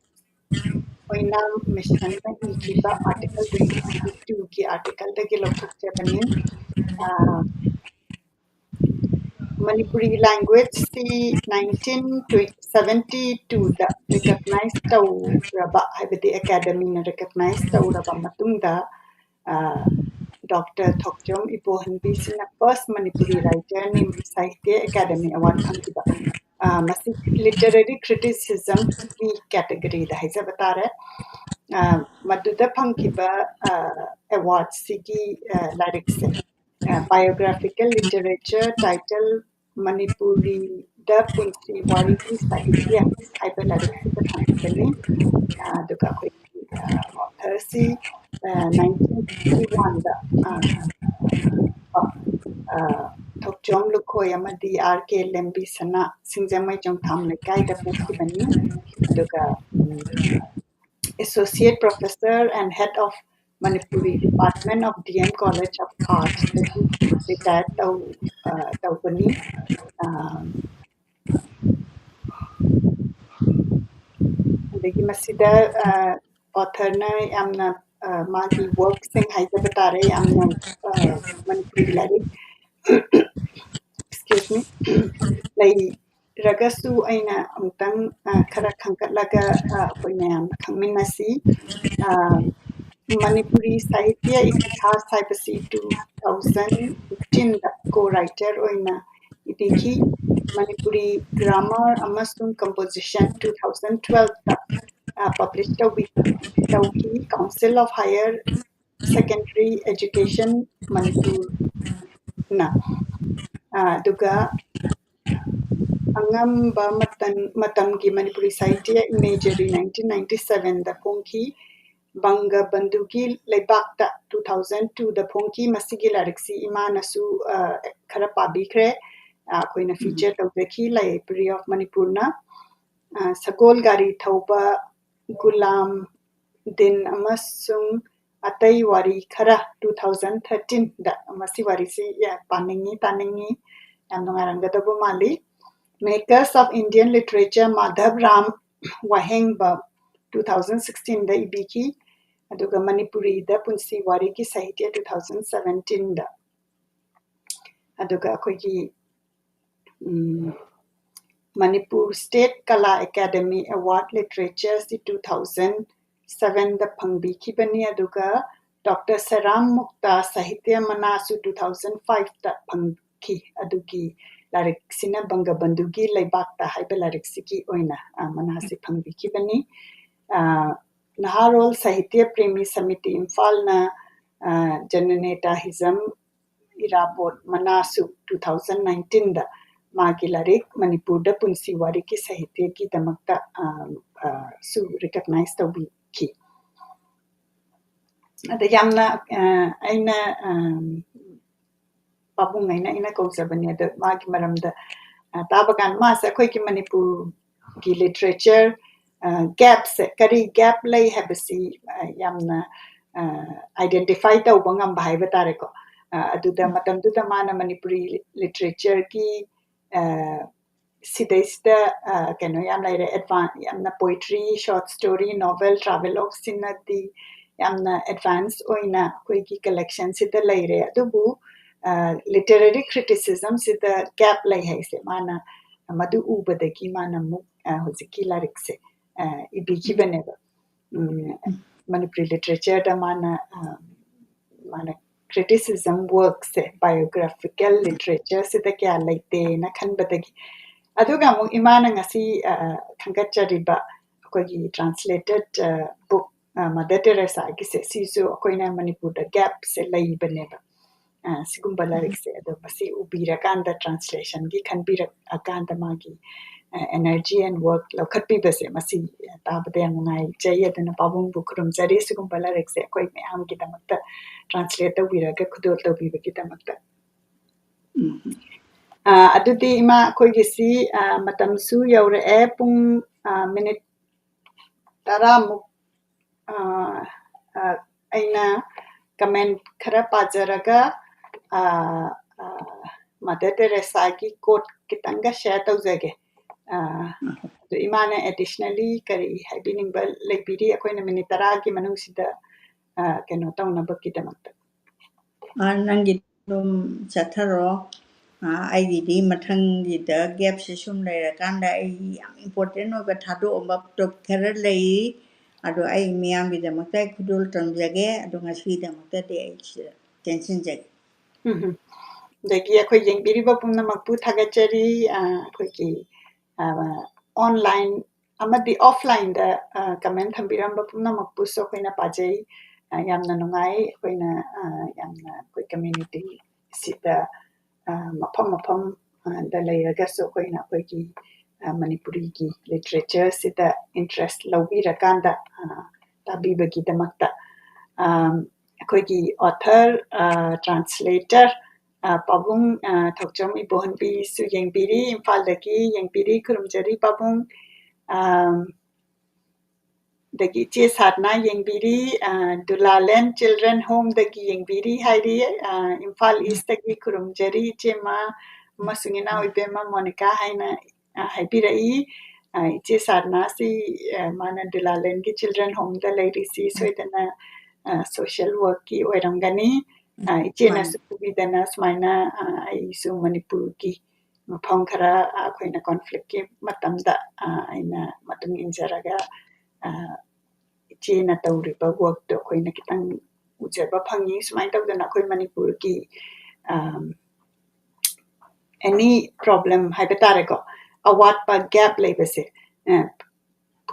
oinam mission na ikiba article 2022 ki article da ki lothuk japanin Manipuri language si 1972 da recognized tawraba haibadi academy na recognized tawraba matungda Dr. Thakchom Ibohanbi sina first Manipuri writer ni Sahitya Academy Award phangkiba masi literary criticism ki category da haijabatare maduda phangkiba award sigi lyrics biographical literature title Manipuri da Punsi Wariki Sahitya haiba larik sida thangibani aduga akhoi author si 1961 da Thokjom Lukhoi amadi RK Lembi Sana Singjamai Jongtham Lekai da pokibani aduga Associate Professor and Head of Manipuri Department of DM College of Art dagi retired tawbani adagi masida author na yamna magi work sing haijaba tare yamna Manipuri larik excuse me lay ragasu aina amtang khara khangkatlaga akhoi mayam khangminasi Manipuri Sahitya Itihas haibasi 2015 da co-writer oina ibiki Manipuri Grammar amasung Composition 2012 da published tawki Council of Higher Secondary Education Manipur na duga angamba matamgi Manipuri Sahitya Imagery 1997 da pongki Banga Bandugi Leibakta 2002 da Pongki Masigi Lariksi Imanasu Karapabikre Koina feature Tawbeki Library of Manipurna Sagol Gari Tauba Gulam Din Amasung Atai Wari Kara 2013 da Masi Warisi Paningi Yamnungarangadabu Mali Makers of Indian Literature Madhav Ram Wahengba 2016 da Ibiki aduga Manipuri da Punsi Wariki Sahitya 2017 da aduga akoigi Manipur State Kala Academy Award Literature si 2007 da Pangbiki bani aduga Dr. Saram Mukta Sahitya Manasu 2005 da Pangki adugi larik sina Banga Bandugi Leibakta haiba larik siki oina manasi Pangbiki bani Naharol Sahitya Premi Samiti Imphal na Jananeta Hizam Irabot Manasu 2019 da magi larik Manipur da Punsi Wariki Sahitya ki damakta su recognize tawbi ki ada yamna aina pabung aina kausabani ada magi maramda tabakan mas akhoi ki Manipur ki literature gaps kari gap lay habasi yamna identify tawba ngamba haiba tare ko aduda matamduda mana Manipuri literature ki sidaisda kano yamna advance yamna poetry short story novel travelogue sinadi yamna advance oina koigi collection sida laire adubu literary criticism sida gap lay haise mana madu ubadagi mana mu hoziki larikse ibiki baneba Manipuri literature da mana criticism works biographical literature sida kya laite na khanbadagi aduga mu imana ngasi khangachariba akogi translated book Mother Teresa ki se sisu akoina Manipur da gap se lai baneba sigumba larik se ado basi ubira kanda translation gi khanbira akanda magi energy and work lokhatpi base masi tabade ngai chai adana pabung bukrum jari sigumba larik se koi me am ki damakta translate ubira ga khudol to bi ki damakta adudi ima koi gisi matam su yaure pung minute taramuk aina comment khara pajaraga Mother Teresa ki quote kitanga share tawjage so imana additionally kari haibining bal lekbiri akoina minute tara ki manung sida keno tawna bakki damakta nangi dum chatharo aigidi mathangida gap se sum lerakanda ai yam important oiba thado oba top khara lei ado ai miyam bidamakta khudul tamjage ado ngasi damakta de ai tension jage dagi akhoi yengbiriba pumnamakpu thagachari akhoi online amadi offline da comment thambiramba pumnamakpu so khoina pajai yamna nungai khoina yamna koi community ꯁꯤꯗ ꯃꯐꯝ ꯗ ꯂꯩꯔꯒꯁꯨ ꯑꯩꯈꯣꯏꯒꯤ ꯃꯅꯤꯄꯨꯔꯤꯒꯤ ꯂꯤꯇꯔꯦꯆꯔꯁꯤꯗ ꯏꯟꯇꯔꯦꯁ ꯂꯧꯕꯤꯔꯀꯥꯟꯗ ꯇꯥꯕꯤꯕꯒꯤꯗꯃꯛꯇ ꯑꯩꯈꯣꯏꯒꯤ ꯑꯣꯊꯔ ꯇ꯭ꯔꯥꯟꯁꯂꯦꯇꯔ ꯄꯥꯕꯨꯡ ꯊꯧꯆꯝ ꯏꯕꯣꯍꯟꯕꯤꯁꯨ ꯌꯦꯡꯕꯤꯔꯤ ꯏꯝꯐꯥꯜꯗꯒꯤ ꯌꯦꯡꯕꯤꯔꯤ ꯈꯨꯔꯨꯝꯖꯔꯤ ꯄꯥꯕꯨꯡ dagi iche sadna yengbiri dulaland children home dagi yengbiri hairi imphal east dagi kurumjari iche ma masungina oibema monica haina haibirai iche sadna si mana dulaland gi children home da lairi si soidana social work ki oirangani iche na subidana smaina ai su manipur ki mafam khara akoina conflict ki matamda aina matung injaraga ichena tauriba work to akoina kitang ujaba phangi sumai tawdana akoi manipur ki any problem haibetare ko awatpa gap leibase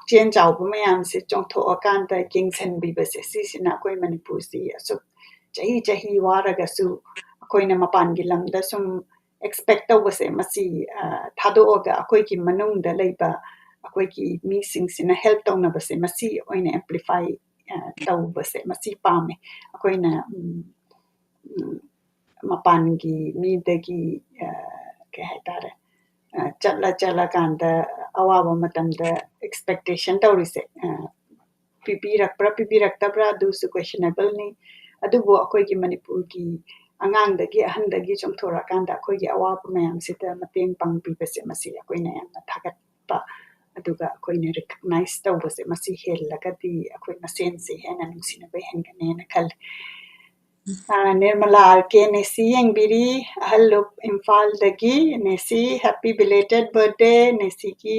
chen chawba mayam se chongtho akanda kingsen bibase sisina akoi manipur si so chahi waraga su akoina mapan gi lamda sum expect tawbase masi thado ga akoi ki manung da leiba akoi ki mi singsina help tawna base masi oina amplify tawbase masi pame akoina mapan gi mi dagi ke haitare chala kanda awaba matamda expectation tawrise pipiraktabra dusu questionable ni adubu akoi ki manipur ki angangdagi ahandagi chongthorakanda akoi ki awaba mayam sita mateng pangbibase masi akoina yamna thagatpa aduga akoina recognize tawbase masi hellagadi akoi masense hena nungsinaba henganena khal Nirmala RK Nesi Yengbiri Hallup Imphal dagi Nesi happy belated birthday Nesi ki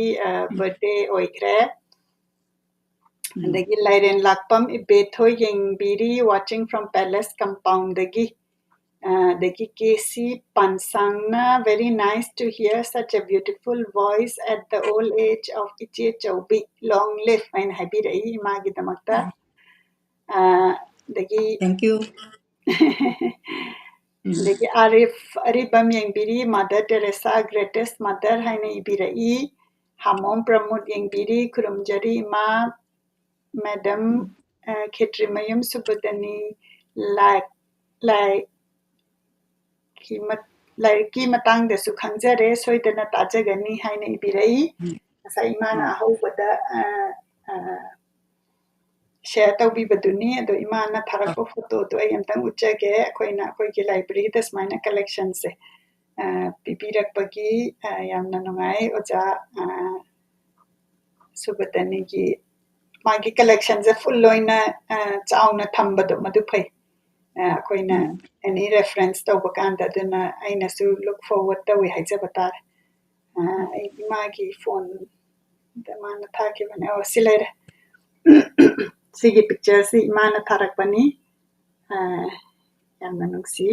birthday oikre dagi Lairen Lakpam Ibetho Yengbiri watching from Palace compound dagi Kesi Pansangna very nice to hear such a beautiful voice at the old age of Iche Chaubi long live and happy rai magi damakta dagi Thank you. Dagi Arifam Yengbiri Mother Teresa greatest mother haina ibirai Hamom Pramod Yengbiri Kurumjari Ma Madam Khetrimayum Subudani Laiki matang da su khangjare soidana tajagani haina ibirai asa imana ahobada share tawbibaduni ado imana tharakpa photo to ai amtang uchage akoigi library da smaina collection se pipirakpagi yamna nungai oja subadani gi magi collection se full loina chauna thambado madu phai akoina any reference tawba kanda duna aina su look forward tawi haijabata magi phone da mana thakibane silere sigi picture si imana tharakpani yamna nungsi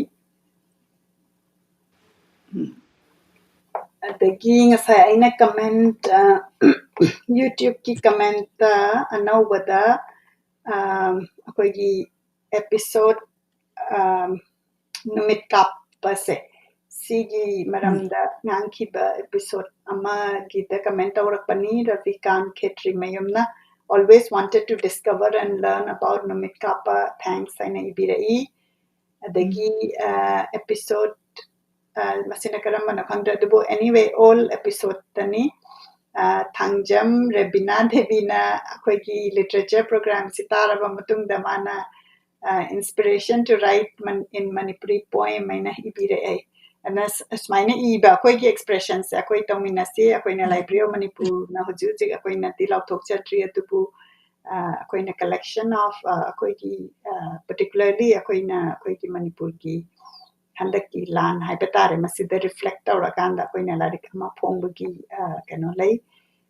adagi ngasai aina comment YouTube ki comment anawbada akoigi episode numit kapase sigi maramda ngangkiba episode ama gita comment tawrakpani Ravikan Khetrimayumna always wanted to discover and learn about Numit Kappa. Thanks, Aina Ibirai. Adagi episode masina karamana khangda dubo anyway all episode tani Thangjam Rebina Devina akoigi literature program sitaraba matungda mana inspiration to write in Manipuri poem aina ibirai and smaina iba akoigi expressions akoi tawmina si akoina library of Manipur na hujuji akoina tilaw thokchatri atupu akoina collection of akoigi particularly akoigi Manipur ki handaki lan haibetare masida reflect tawrakanda akoina larik ama phongbagi kano lei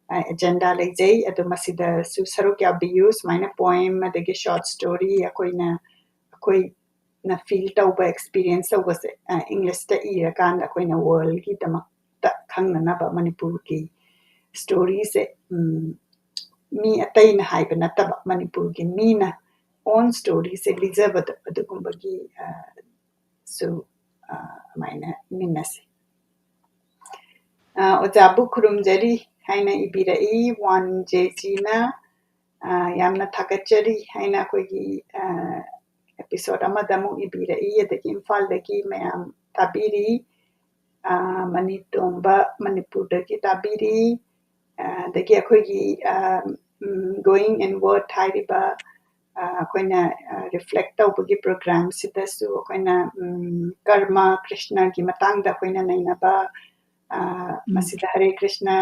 agenda leijai adu masida su saruk yabiyu smaina poem adagi short story akoina na feel tawba experience tawba se English ta irakanda akoina world ki damakta khangnanaba Manipur ki story se mi ataina haiba nataba Manipur ki mina own story se lizabada adugumbagi so ꯑꯗꯨꯃꯥꯏꯅ ꯃꯤꯟꯅꯁꯤ ꯑꯣꯖꯥꯕꯨ ꯈꯨꯔꯨꯝꯖꯔꯤ ꯍꯥꯏꯅ ꯏꯕꯤꯔꯛꯏ ꯋꯥꯟ ꯖꯦꯖꯤꯅ ꯌꯥꯝꯅ ꯊꯥꯒꯠꯆꯔꯤ ꯍꯥꯏꯅ ꯑꯩꯈꯣꯏꯒꯤ episode amada amuk ibira'i adagi imphaldagi mayam tabiri Manitomba Manipurdagi tabiri adagi akhoi going inward hairiba akoina reflect tawbagi program sidasu akoina karma krishna gi matangda akoina nainaba masida hare krishna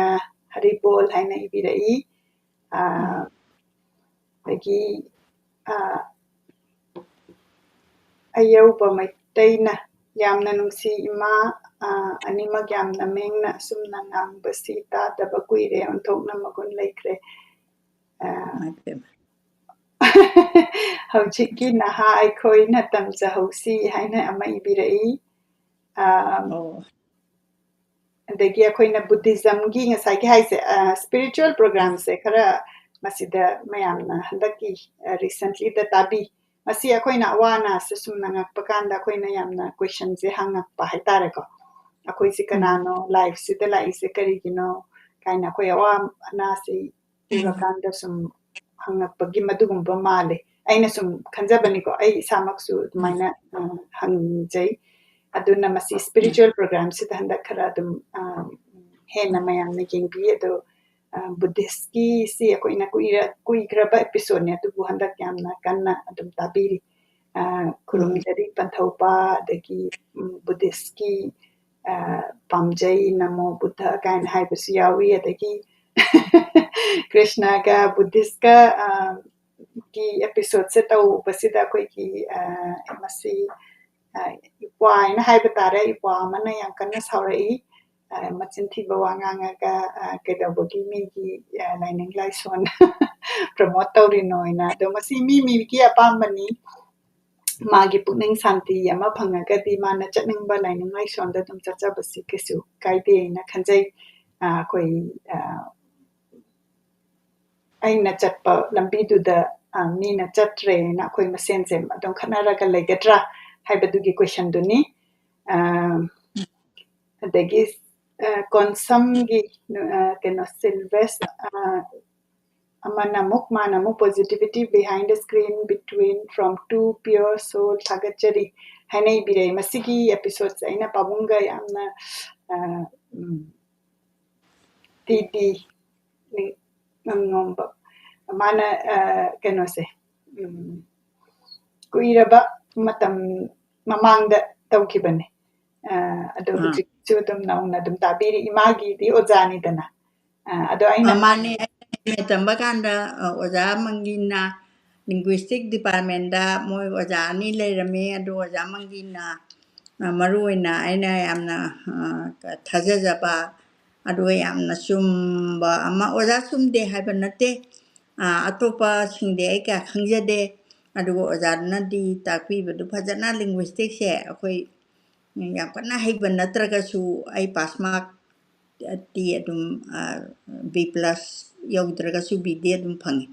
hari bol haina ibira'i dagi ayauba maitaina yamna nungsi ima animak yamna mengna sumna ngangbasi tadaba kuire onthokna magun laikre hauchiki naha aikhoina tamjahausi haina ama ibira'i adagi akhoina buddhism gi ngasai gi haise spiritual program se khara masida mayamna handaki recently da tabi masi akhoina awana se sumna ngakpakanda akhoina yamna question se hangakpa haitare ko akhoi si kanano life se la ise karigino kaina akhoi awa na se urakanda sum hangakpagi madugumba male aina sum khanjabani ko ai samaksu maina hangjai aduna masi spiritual program se handa khara dum hena mayamna jingbi ado Buddhist ki si akoina kuigraba episode ne tu buhandak yamna kanna adum tabiri kurumjari panthopa adagi Buddhist ki pamjai namo buddha kain haibasu yawi adagi Krishna ka Buddhist ka ki episode se tau basida koi ki masi ipwa ina haiba tare ipwa mana yang kanna saurai machin thiba wangangaga kedabagi migi laining laison promote tawrinoina do masi mi ki apambani magi pukning santi ama phangagadi mana chatningba laining laison da tum chacha basi kesu kaide na khanjai koi aina chatpa lambi du da mina chatre na koi masense adon khanaraga legadra haibadugi question duni adagi konsamgi keno Sylvester manamuk positivity behind the screen between from two pure soul thagachari haina ibire masigi episodes aina pabunga yamna tidi ngomba mana keno se kuiraba matam mamangda tawkibane ado chudum nauna dum tabiri imagi di ojani dana ado aina mane tamba kanda oja mangina linguistic department da moi oja ni leirame ado oja mangina maruina aina yamna thajajaba ado yamna sumba ama oja sumde haiba nate atopa singde ai ka khangjade ado oja na di takpi badu phajana linguistic se akoi yam kana haiba natraga su ai pass mark ti adum B+ yaudraga su B de adum phangi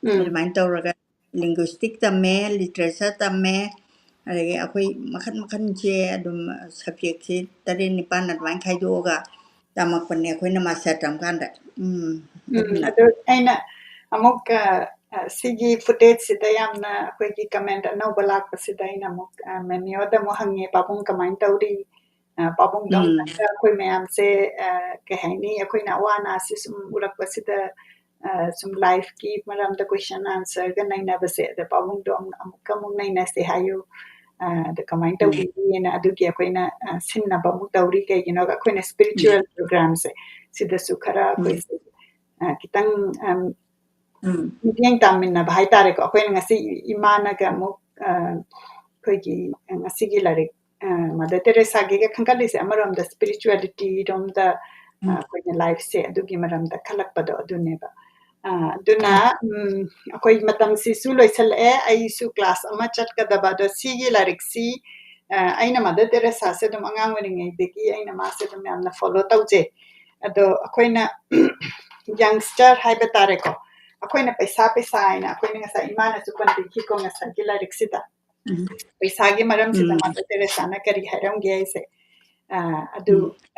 adumai tawraga linguistic tamme literature tamme adagi akhoi makhan che adum subject se tare nipan adumai khaidoga tamakpane akhoina master tam kanda ado aina amuk sigi footage sida yamna akhoi comment anauba lakpasida aina amuk menyoda mo hange papung kamain tawri papung dong akhoi mayam se kahaini akhoi na wana si sum urakpasida sum life ki maramda question answer ga naina base da papung dong amuk naina se hayo the kamain tawri ena adugi akhoi na sinna papung tawri kai gino akhoi na spiritual programs sida sukhara akhoi kitang yang tamina bahai tare ko akhoi ngasi imana ga mo khoi gi ngasi gi lari Mother Teresa gi khangkali se amaram da spirituality rom da khoi na life se adugi maram da khalak pado adune ba duna akhoi matam si su loisal ai su class ama chat ka da ba da si gi larik si aina Mother Teresa se dum angang wani ngai de gi aina ma se dum yamna follow tawje ado akhoi na youngster haiba tare ko akhoi na paisa aina akhoi na ngasa imana su pan ki ko ngasa ki larik sida पैसागी मरम सिदा माता तेरेसाना करी हैरमगे ऐसे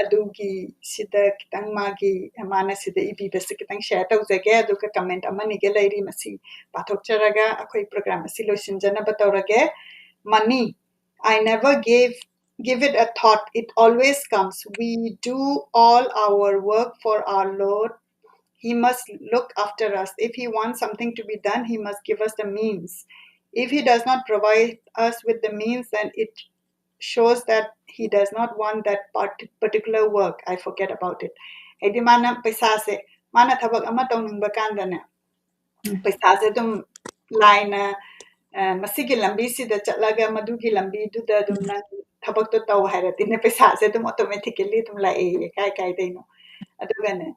अदुगी सिदा कितंग मागी माना सिदा इबी बस कितंग शेयर तौजगे अदुका कमेंट अमनिगे लैरी मसी पाथोकचरगा अखोई प्रोग्राम असि लोइसिनजना बतौरगे money I never give it a thought. It always comes. We do all our work for our Lord. He must look after us. If he wants something to be done, he must give us the means. If he does not provide us with the means, then it shows that he does not want that particular work. I forget about it. Edi mana paisa se mana thabak ama tawning bakandana paisa se dum line masigi lambi sida chatlaga madugi lambi duda dum nang thabak to taw hairati ne paisa se dum automatically dum la e kai deino adugane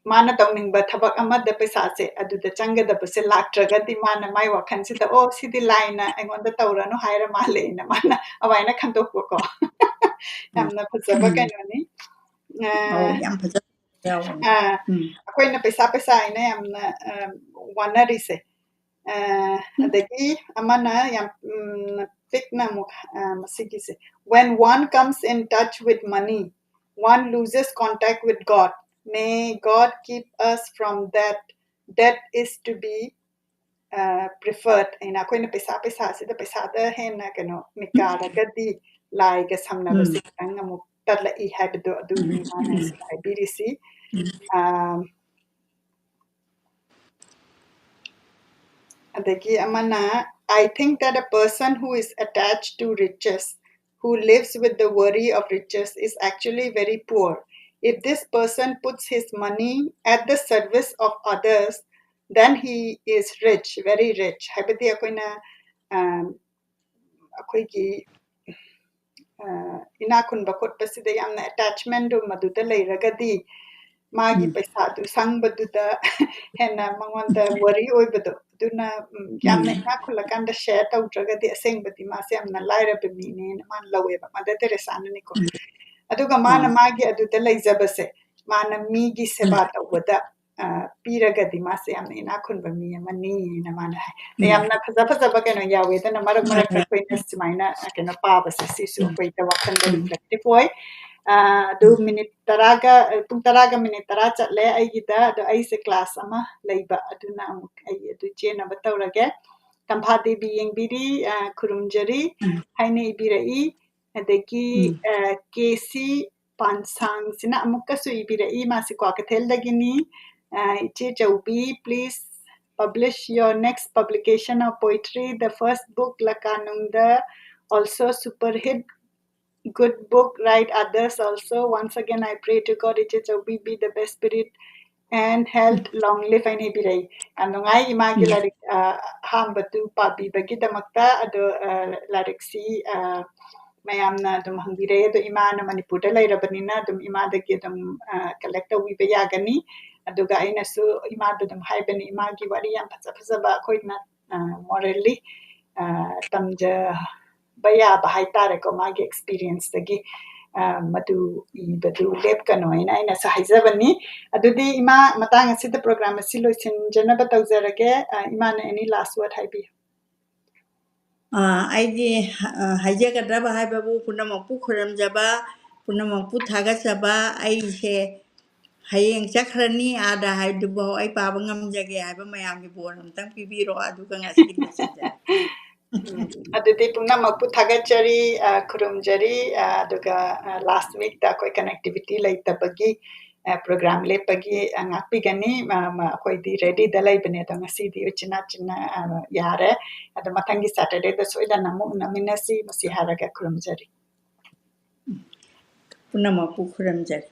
mana tawning thabak amada paisa se aduda changadabase laktragadi mana mai wakhansida oh sidi line aingonda tawranu haira male na mana awaina khandokko ko yamna phajaba kainoni yam phajaba akoina paisa ina yamna wanarise adagi amana yam fikna muk masigise when one comes in touch with money one loses contact with God. May God keep us from that. That is to be preferred. Ina akoina paisa sida paisa da henna kano mikara gadi lai ga samna basi tanga mu tadla I habdo adu ni mana ibirisi adagi amana I think that a person who is attached to riches who lives with the worry of riches is actually very poor. If this person puts his money at the service of others, then he is rich, very rich. Habiti akoina akoigi inakun bakot pasida yamna attachment do maduda leiragadi magi paisa du sangbaduda henna mangonda worry oibado duna yamna inakula kanda share tawdragadi asengbadi mase yamna laira bemine man laweba madate resana niko aduga mana magi aduda leizabase mana migi seba tawada piragadi mase yamna inakun bami mani na mana yamna phajaba keno yawe dana marak koina simaina keno pabase sisu koita wakhanda reflective hoy do minute taraga minute tara chatle aigida do aise class ama leiba aduna amuk ai adu chena batawrage tamphadi bi yengbiri kurumjari haine ibirai adagi kc pansang sina amukasu ibirai masi kwa katheldagini iche chaubi please publish your next publication of poetry the first book lakanungda also super hit good book, write others also. Once again, I pray to God, it shall be the best spirit and health, long live and happy. And ngai imagi larik hambatu pabi bagi damakta ado larik si mayamna dum hangire do imana manipura lairabanina dum imadagi dum collector wiba yagani aduga aina su imada dum haibani imagi wari yam phajaba koina morally tamja baya bahai tare ko magi experience dagi madu ibadu lep kano ina sa haizabani adudi ima matang asida program asilo sin janaba tawzarage ima na any last word haibi aidi haijagadaba haibabu punamakpu khuramjaba punamakpu thagasaba aise hayeng chakrani ada haidubo ai paba ngamjage haiba mayamgi bon amtang pibiro aduga ngasigi losinjara adudi punamakpu thagachari kurumjari aduga last week da koi connectivity laitabagi program lepagi ngapi gani koi di ready dalai bane da ngasi di china yare ada matangi Saturday da soida namu naminasi masiharaga kurumjari punamakpu khuramjari